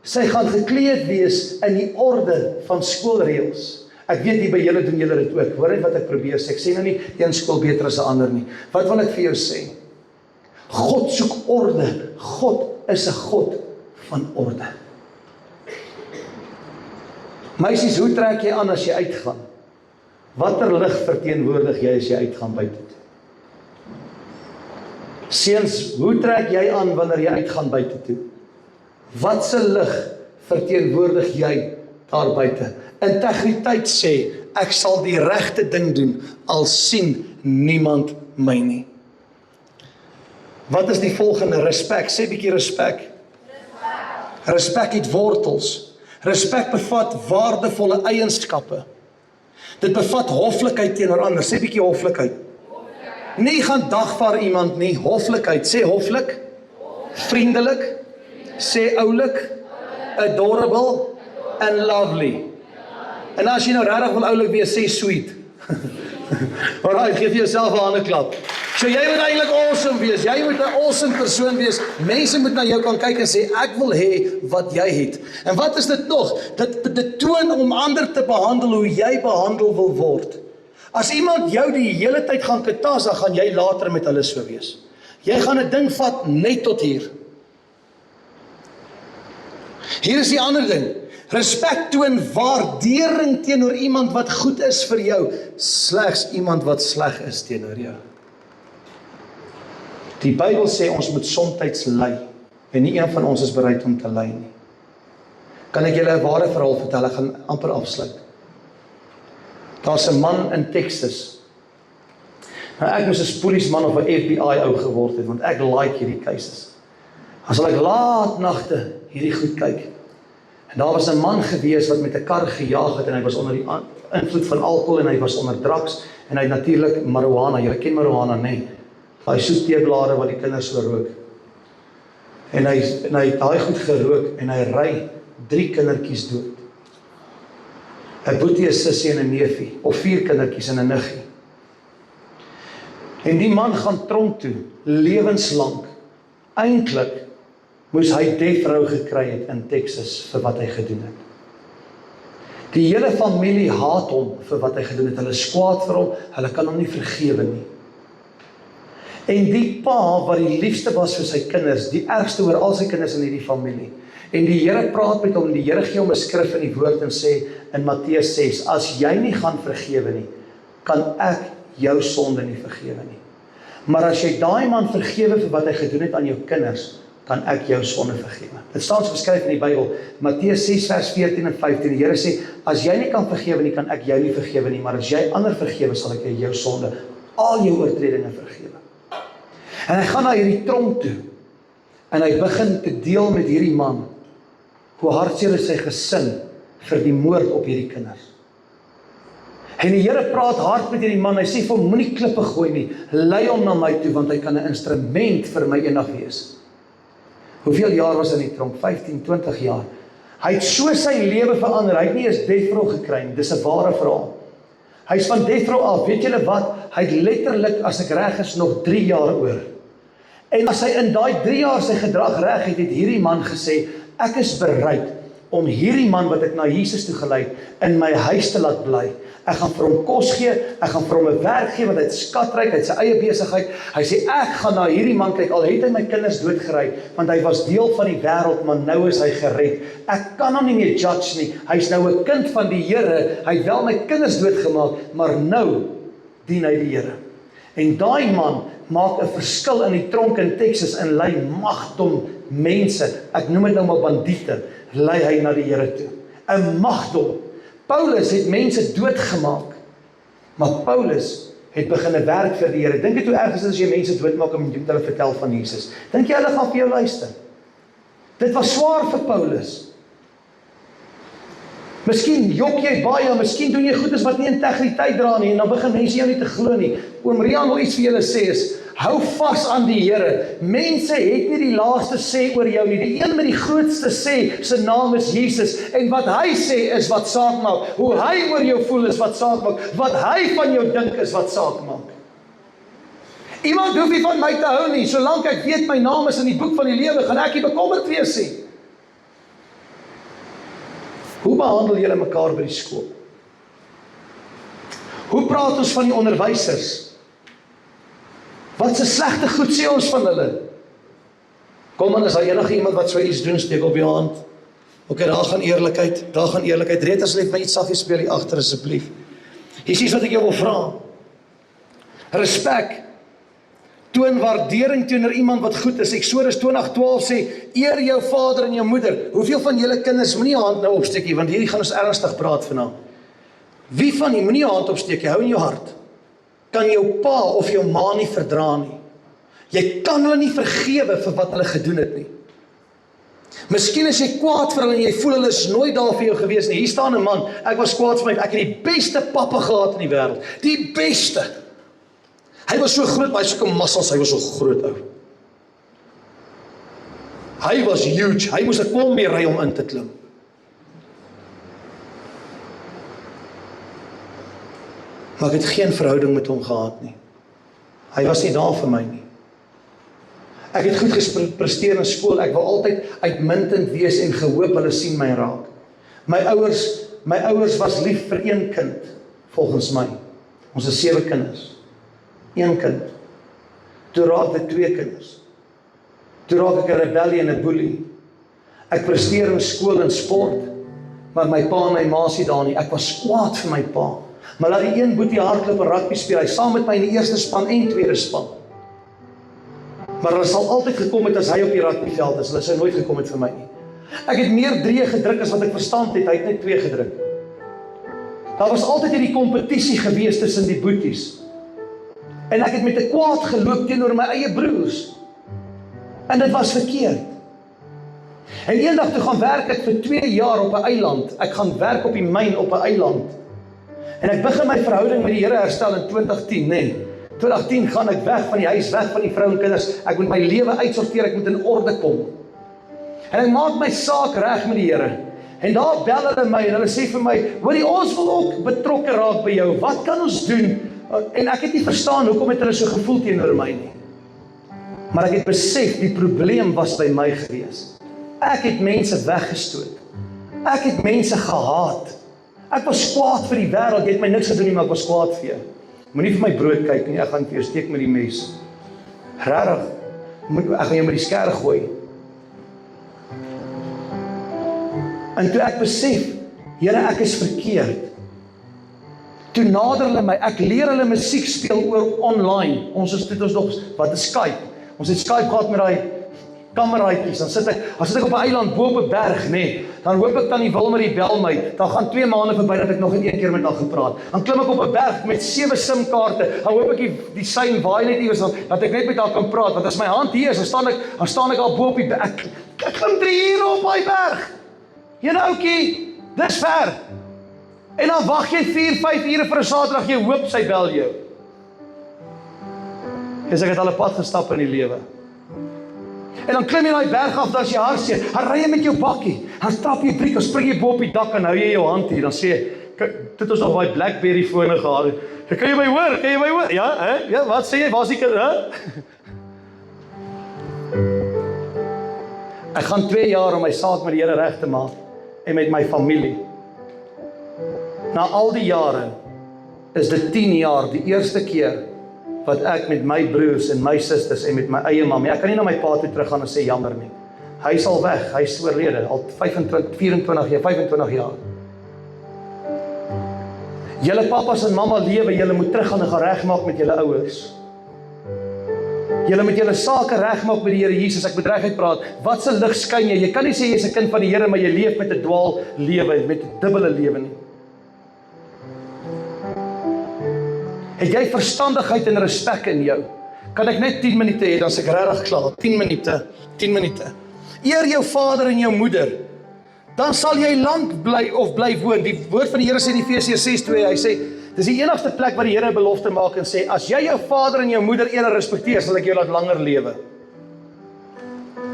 Sy gaan gekleed wees in die orde van skoolreëls. Ek weet hier by julle doen julle dit ook. Hoor net wat ek probeer sê. Ek sê nou nie een skool beter as 'n ander nie. Wat wil ek vir jou sê? God soek orde. God is 'n God van orde. Meisies, hoe trek jy aan as jy uitgaan? Watter lig verteenwoordig jy as jy uitgaan buite toe? Seuns, hoe trek jy aan wanneer jy uitgaan buite toe? Wat se lig verteenwoordig jy daar buite? Integriteit sê, ek sal die regte ding doen, al sien niemand my nie. Wat is die volgende? Respek. Sê bietjie respek. Respek het wortels. Respek bevat waardevolle eienskappe. Dit bevat hoflikheid teenoor ander. Sê bietjie hoflikheid. Nie gaan dagvaar iemand nie. Hoflikheid. Sê hoflik. Vriendelik. Sê oulik. Adorable. And lovely. En as jy nou regtig wil oulik wees, sê sweet. Alright, geef jouself 'n hande klap. So jy moet eintlik awesome wees. Jy moet 'n awesome persoon wees. Mense moet na jou kan kyk en sê, ek wil hê wat jy het. En wat is dit nog? Dit toon om ander te behandel hoe jy behandel wil word. As iemand jou die hele tyd gaan ketaas, dan gaan jy later met hulle so wees. Jy gaan 'n ding vat net tot hier. Hier is die ander ding. Respek toon waardering teenoor iemand wat goed is vir jou, slegs iemand wat sleg is teenoor jou. Die Bybel sê ons moet somtyds ly, en nie een van ons is bereid om te ly nie. Kan ek julle 'n ware verhaal vertel? Ek gaan amper afsluit. Daar's 'n man in Texas. Nou ek moes 'n spoeliesman of 'n FBI ou geword het, want ek like hierdie cases. As sal ek laat nagte hierdie goed kyk. En daar was 'n man gewees wat met 'n kar gejaag het en hy was onder die invloed van alkohol en hy was onder drugs en hy het natuurlik marijuana. Julle ken marijuana, nee. Daai soet teeblare wat die kinders so rook. En hy het daai goed gerook en hy ry 3 kindertjies dood. 'n boetie, 'n sussie en 'n neefie, of 4 kindertjies en 'n niggie. En die man gaan tronk toe, lewenslank. Eintlik moes hy death row gekry het in Texas vir wat hy gedoen het. Die hele familie haat hom vir wat hy gedoen het. Hulle is kwaad vir hom, hulle kan hom nie vergewe nie. En die pa wat die liefste was vir sy kinders, die ergste oor al sy kinders in hierdie familie. En die Here praat met hom, die Here gee hom 'n skrif in die woord en sê in Matteus 6, as jy nie gaan vergewe nie, kan ek jou sonde nie vergewe nie. Maar as jy daai man vergewe vir wat hy gedoen het aan jou kinders, kan ek jou sonde vergewe. Dit staan so geskryf in die Bybel, Matteus 6 vers 14 en 15. Die Here sê, as jy nie kan vergewe nie, kan ek jou nie vergewe nie, maar as jy ander vergewe, sal ek jou sonde, al jou oortredinge vergewe. En hy gaan na hierdie tronk toe, en hy begin te deel met hierdie man, hoe hartseer is sy gesin vir die moord op hierdie kinders. En die Here praat hard met hierdie man, hy sê vir hom, moenie klippe gooi nie, lei hom na my toe, want hy kan 'n instrument vir my eendag wees. Hoeveel jaar was hy in die tronk? 15, 20 jaar. Hy het so sy lewe verander, hy het nie eens death row gekry nie, dis 'n ware verhaal. Hy is van death row af, weet julle wat? Hy het letterlik, as ek reg is, nog 3 jaar oor. En as hy in daai 3 jaar sy gedrag reg het, het hierdie man gesê, ek is bereid om hierdie man wat ek na Jesus toe gelei het, in my huis te laat bly. Ek gaan vir hom kos gee, ek gaan vir hom 'n werk gee, want hy het skatryk, hy het sy eie besigheid. Hy sê, ek gaan na hierdie man kyk, al het hy my kinders doodgery, want hy was deel van die wêreld, maar nou is hy gered. Ek kan hom nie meer judge nie, hy's nou 'n kind van die Here, hy het wel my kinders doodgemaak, maar nou dien hy die Here. En daai man maak 'n verskil in die tronk in Texas en lei magdom mense, ek noem dit nou maar bandiete, lei hy na die Here toe. 'n Magdom. Paulus het mense doodgemaak, maar Paulus het begin 'n werk vir die Here. Dink jy hoe erg is dit as jy mense doodmaak en jy hulle vertel van Jesus? Dink jy hulle gaan vir jou luister? Dit was swaar vir Paulus. Miskien jok jy baie, miskien doen jy goedes wat nie integriteit dra nie, en dan begin mense jou nie te glo nie. Oom Rian wil iets vir julle sê is, hou vas aan die Here. Mense het nie die laaste sê oor jou nie. Die een met die grootste sê, sy naam is Jesus. En wat hy sê is wat saak maak. Hoe hy oor jou voel is wat saak maak. Wat hy van jou dink is wat saak maak. Iemand hoef nie van my te hou nie. Solank ek weet my naam is in die boek van die lewe, gaan ek nie bekommerd wees nie. Hoe behandel julle mekaar by die skool? Hoe praat ons van die onderwysers? Wat se slegte goed sê ons van hulle? Kom man, is daar enige iemand wat so iets doen, steek op jou hand. Ok, daar gaan eerlikheid. Red asseblief my iets saggies speel hier agter asseblief. Hier is iets wat ek jou wil vra. Respek. Toon waardering teenoor iemand wat goed is. Eksodus 20:12 sê, eer jou vader en jou moeder. Hoeveel van julle kinders, moenie jou hand nou opsteek nie, want hierdie gaan ons ernstig praat vanaand. Wie van julle, moenie jou hand opsteek nie, hou in jou hart. Kan jou pa of jou ma nie verdra nie. Jy kan hulle nie vergewe vir wat hulle gedoen het nie. Miskien is jy kwaad vir hulle en jy voel hulle is nooit daar vir jou gewees nie. Hier staan 'n man, ek was kwaad vir my, ek het die beste pappa gehad in die wêreld. Die beste. Hy was so groot, maar hy soek 'n muscles, hy was so groot ou. Hy was huge, hy moes 'n kombi ry om in te klim. Maar ek het geen verhouding met hom gehad nie. Hy was nie daar vir my nie. Ek het goed gepresteer in skool, ek wou altyd uitmuntend wees en gehoop hulle sien my raak. My ouers was lief vir een kind, volgens my. Ons is 7 kinders. 1 kind. Toe raak dit 2 kinders. Toe raak ek 'n rebellie en 'n boelie. Ek presteer in skool en sport, maar my pa en my ma is nie daar nie. Ek was kwaad vir my pa. Maar laat die een boetie hardloop en rugby speel, hy saam met my in die eerste span en tweede span. Maar hulle sal altyd gekom het as hy op die rugbyveld is, hulle sou nooit gekom het vir my nie. Ek het meer 3 gedruk as wat ek verstand het, hy het net 2 gedruk. Daar was altyd hierdie kompetisie gewees tussen die boeties. En ek het met 'n kwaad geloop teenoor my eie broers. En dit was verkeerd. En eendag toe gaan werk ek vir 2 jaar op 'n eiland. Ek gaan werk op die myn op 'n eiland. En ek begin my verhouding met die Here herstel in 2010, nee. 2010 gaan ek weg van die huis, weg van die vrou en kinders. Ek moet my lewe uitsorteer, ek moet in orde kom. En ek maak my saak reg met die Here. En daar bel hulle my en hulle sê vir my, hoorie, ons wil ook betrokke raak by jou. Wat kan ons doen? En ek het nie verstaan hoekom het hulle so gevoel teenoor my nie. Maar ek het besef die probleem was by my gewees. Ek het mense weggestoot. Ek het mense gehaat. Ek was kwaad vir die wêreld. Jy het my niks gedoen nie, maar ek was kwaad vir jou. Moenie vir my brood kyk nie, ek gaan vir jou steek met die mes. Regtig, ek gaan jou met die skêr gooi. En toe ek besef, Here, ek is verkeerd. Toe nader hulle my, ek leer hulle musiek speel oor online. Ons nog, wat is Skype? Ons het Skype gehad met daai kameraatjies. Dan sit ek op 'n eiland bo op 'n berg, nee. Dan hoop ek Tannie Wilmarie bel my. Dan gaan 2 maande verby dat ek nog nie een keer met haar gepraat. Dan klim ek op 'n berg met 7 SIM-kaarte. Dan hoop ek die sein waai net iewers dat ek net met haar kan praat. Want as my hand hier is, dan staan ek al bo op die berg. Ek klim 3 ure op daai berg. Jene oukie, dis ver. En dan wag jy 4-5 ure vir 'n Saterdag, jy hoop sy bel jou. Ek het al 'n pad gestap in die lewe. En dan klim jy daai berg af, dan is jy hartseer. Dan ry jy met jou bakkie. Dan trap jy briek, dan spring jy bo op die dak en hou jy jou hand hier. Dan sê jy, kyk, dit is nog baie BlackBerry fone gehad. Kan jy my hoor? Kan jy my hoor? Ja, hè? Ja, wat sê jy? Waar is die kind, hè? Ek gaan 2 jaar om my saak met die Here reg te maak en met my familie. Na al die jare is dit 10 jaar die eerste keer wat ek met my broers en my susters en met my eie mamma, ek kan nie na my pa toe teruggaan en sê jammer nie. Hy is al weg, hy is oorlede, al 25 jaar. Julle pappas en mamma lewe, julle moet teruggaan en gaan regmaak met julle ouers. Julle moet julle sake regmaak met die Here Jesus. Ek moet reguit praat. Wat se lig skyn jy? Jy kan nie sê jy's 'n kind van die Here, maar jy leef met 'n dwaal lewe, met 'n dubbele lewe nie. Het jy verstandigheid en respek in jou? Kan ek net 10 minute hê, dan is ek regtig klaar. 10 minute. Eer jou vader en jou moeder. Dan sal jy lank bly woon. Die woord van die Here sê in Efesiërs 6:2, hy sê, dis die enigste plek waar die Here 'n belofte maak en sê, as jy jou vader en jou moeder eer en respekteer, sal ek jou laat langer lewe.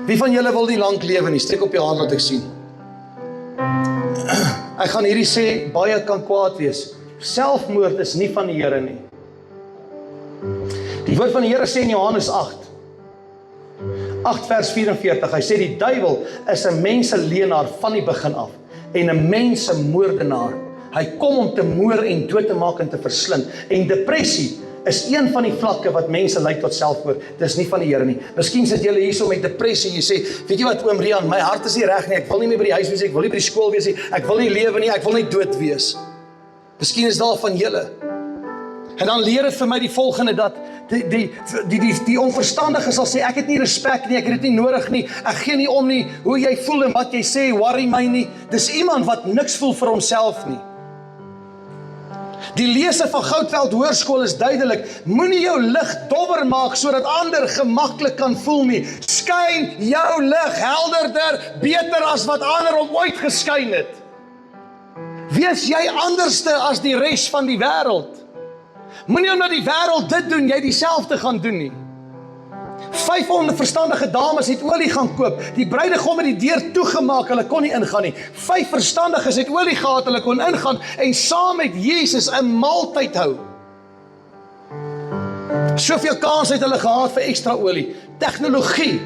Wie van julle wil nie lank lewe nie? Steek op jou hand, laat ek sien. Ek gaan hierdie sê, baie kan kwaad wees. Selfmoord is nie van die Here nie. Die woord van die Here sê in Johannes 8 vers 44, hy sê die duiwel is 'n menseleenaar van die begin af en 'n mensemoordenaar. Hy kom om te moor en dood te maak en te verslind. En depressie is een van die vlakke wat mense lei tot selfmoord. Dis nie van die Here nie. Miskien sit julle hierso met depressie en jy sê, weet jy wat oom Rian, my hart is nie reg nie. Ek wil nie meer by die huis wees nie, ek wil nie by die skool wees nie, ek wil nie lewe nie, ek wil net dood wees. Miskien is daar van julle. En dan leer dit vir my die volgende, dat die onverstandige sal sê, ek het nie respek nie, ek het dit nie nodig nie, ek gee nie om nie, hoe jy voel en wat jy sê, worry my nie. Dis iemand wat niks voel vir homself nie. Die lese van Goudveld Hoërskool is duidelik, moenie jou lig dowwer maak, sodat ander gemaklik kan voel nie. Skyn jou lig helderder, beter as wat ander om ooit geskyn het. Wees jy anderste as die res van die wêreld. Moenie omdat die wêreld dit doen, jy dieselfde gaan doen nie. 5 onverstandige dames het olie gaan koop. Die bruidegom het die deur toegemaak, hulle kon nie ingaan nie. 5 verstandiges het olie gehad, hulle kon ingaan en saam met Jesus 'n maaltyd hou. Soveel kans het hulle gehad vir ekstra olie. Tegnologie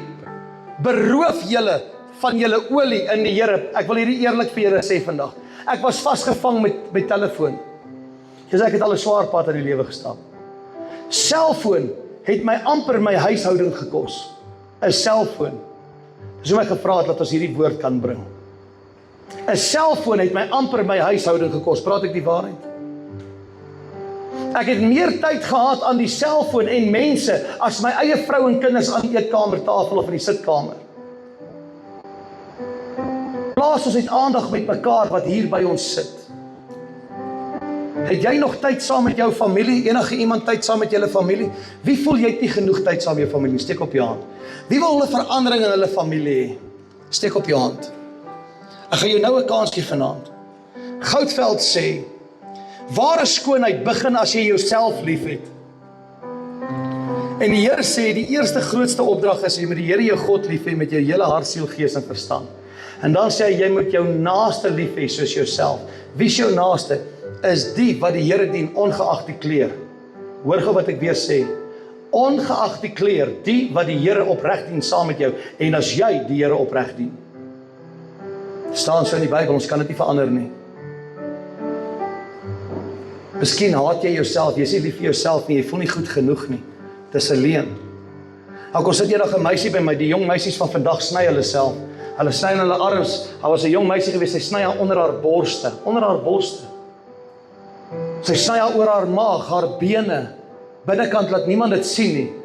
beroof julle van julle olie in die Here. Ek wil hierdie eerlik vir julle sê vandag. Ek was vasgevang met my telefoon. Ek het al 'n swaar pad in die lewe gestap. Selfoon het my amper my huishouding gekos. 'n Selfoon. Dis hoe my gevra het dat ons hierdie woord kan bring. 'n Selfoon het my amper my huishouding gekos. Praat ek die waarheid? Ek het meer tyd gehad aan die selfoon en mense as my eie vrou en kinders aan die eetkamertafel of in die sitkamer. Plaas ons het aandag met mekaar wat hier by ons sit. Het jy nog tyd saam met jou familie? Enige iemand tyd saam met julle familie? Wie voel jy het nie genoeg tyd saam met jou familie? Steek op jou hand. Wie wil hulle verandering in hulle familie hê? Steek op jou hand. Ek gaan jou nou 'n kans gee vanaand. Goudveld sê, ware skoonheid begin as jy jouself liefhet. En die Here sê, die eerste grootste opdrag is, jy moet die Here jou God lief hê met jou hele hart, siel, gees en verstand. En dan sê hy, jy moet jou naaste lief hê soos jouself. Wie is jou naaste? Is die wat die Here dien, ongeag die kleur. Hoor gou wat ek weer sê. Ongeag die kleur, die wat die Here opreg dien saam met jou, en as jy die Here opreg dien. Staan so in die Bybel, ons kan dit nie verander nie. Miskien haat jy jouself, jy is nie lief vir jouself nie, jy voel nie goed genoeg nie. Dis 'n leuen. Nou kom sit eendag 'n meisie by my, die jong meisies van vandag sny hulle self. Hulle sny in hulle arms. Daar was 'n jong meisie gewees, sy sny haar onder haar borste, Sy sny haar oor haar maag, haar bene, binnekant laat niemand dit sien nie.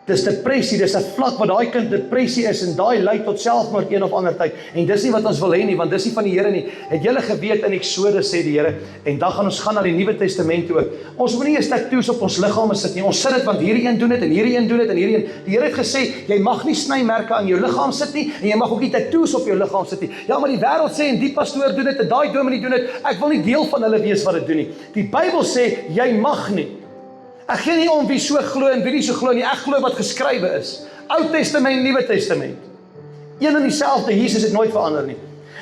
Dis depressie, dis 'n vlak wat daai kind depressie is en daai lei tot selfmoord een of ander tyd. En dis nie wat ons wil hê nie, want dis nie van die Here nie. Het julle geweet in Eksodus sê die Here, en dan gaan ons gaan na die Nuwe Testament toe. Ons moet nie eens tattoos op ons liggame sit nie. Ons sit dit want hierdie een doen dit en hierdie een doen dit en hierdie een. Die Here het gesê, jy mag nie snymerke aan jou liggaam sit nie en jy mag ook nie tattoos op jou liggaam sit nie. Ja, maar die wêreld sê en die pastoor doen dit en daai dominee doen dit. Ek wil nie deel van hulle wees wat dit doen nie. Die Bybel sê jy mag nie. Ek gee nie om wie so glo en wie nie so glo nie. Ek glo wat geskrywe is. Ou Testament, Nuwe Testament. Een en dieselfde, Jesus het nooit verander nie.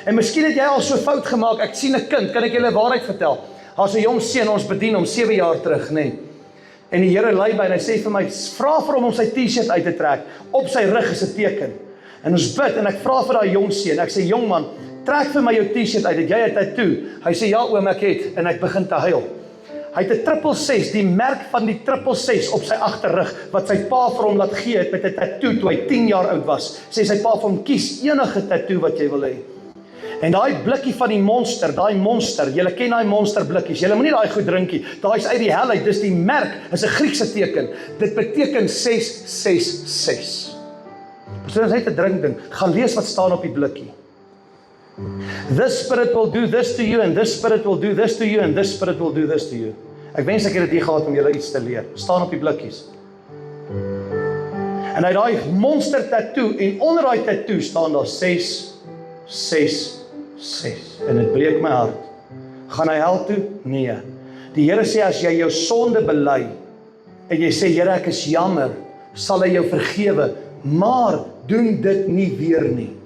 En miskien het jy al so fout gemaak. Ek sien 'n kind, kan ek julle waarheid vertel? Daar's 'n jong seun, ons bedien hom 7 jaar terug, nê. En die Here lei by en hy sê vir my, vra vir hom om sy T-shirt uit te trek. Op sy rug is 'n teken. En ons bid en ek vra vir daai jong seun. Ek sê, jong man, trek vir my jou T-shirt uit. Het jy 'n tattoo? Hy sê, ja oom, ek het. En ek begin te huil. Hy het 'n 666, die merk van die 666 op sy agterrug, wat sy pa vir hom laat gee het met 'n tattoo toe hy 10 jaar oud was. Sê sy pa vir hom, kies enige tattoo wat jy wil hê. En daai blikkie van die monster, julle ken daai monster blikkies, julle moenie daai goed drink nie. Daai is uit die hel uit, dis die merk, is 'n Griekse teken. Dit beteken 666. So as jy te drink ding, gaan lees wat staan op die blikkie. This spirit will do this to you, and this spirit will do this to you, and this spirit will do this to you. Ek wens ek het dit hier gehad om julle iets te leer. Staan op die blikkies. En hy daai monster tattoo, en onder daai tattoo staan daar 666. En dit breek my hart. Gaan hy hel toe? Nee. Die Here sê as jy jou sonde bely, en jy sê, Here, ek is jammer, sal hy jou vergewe, maar doen dit nie weer nie.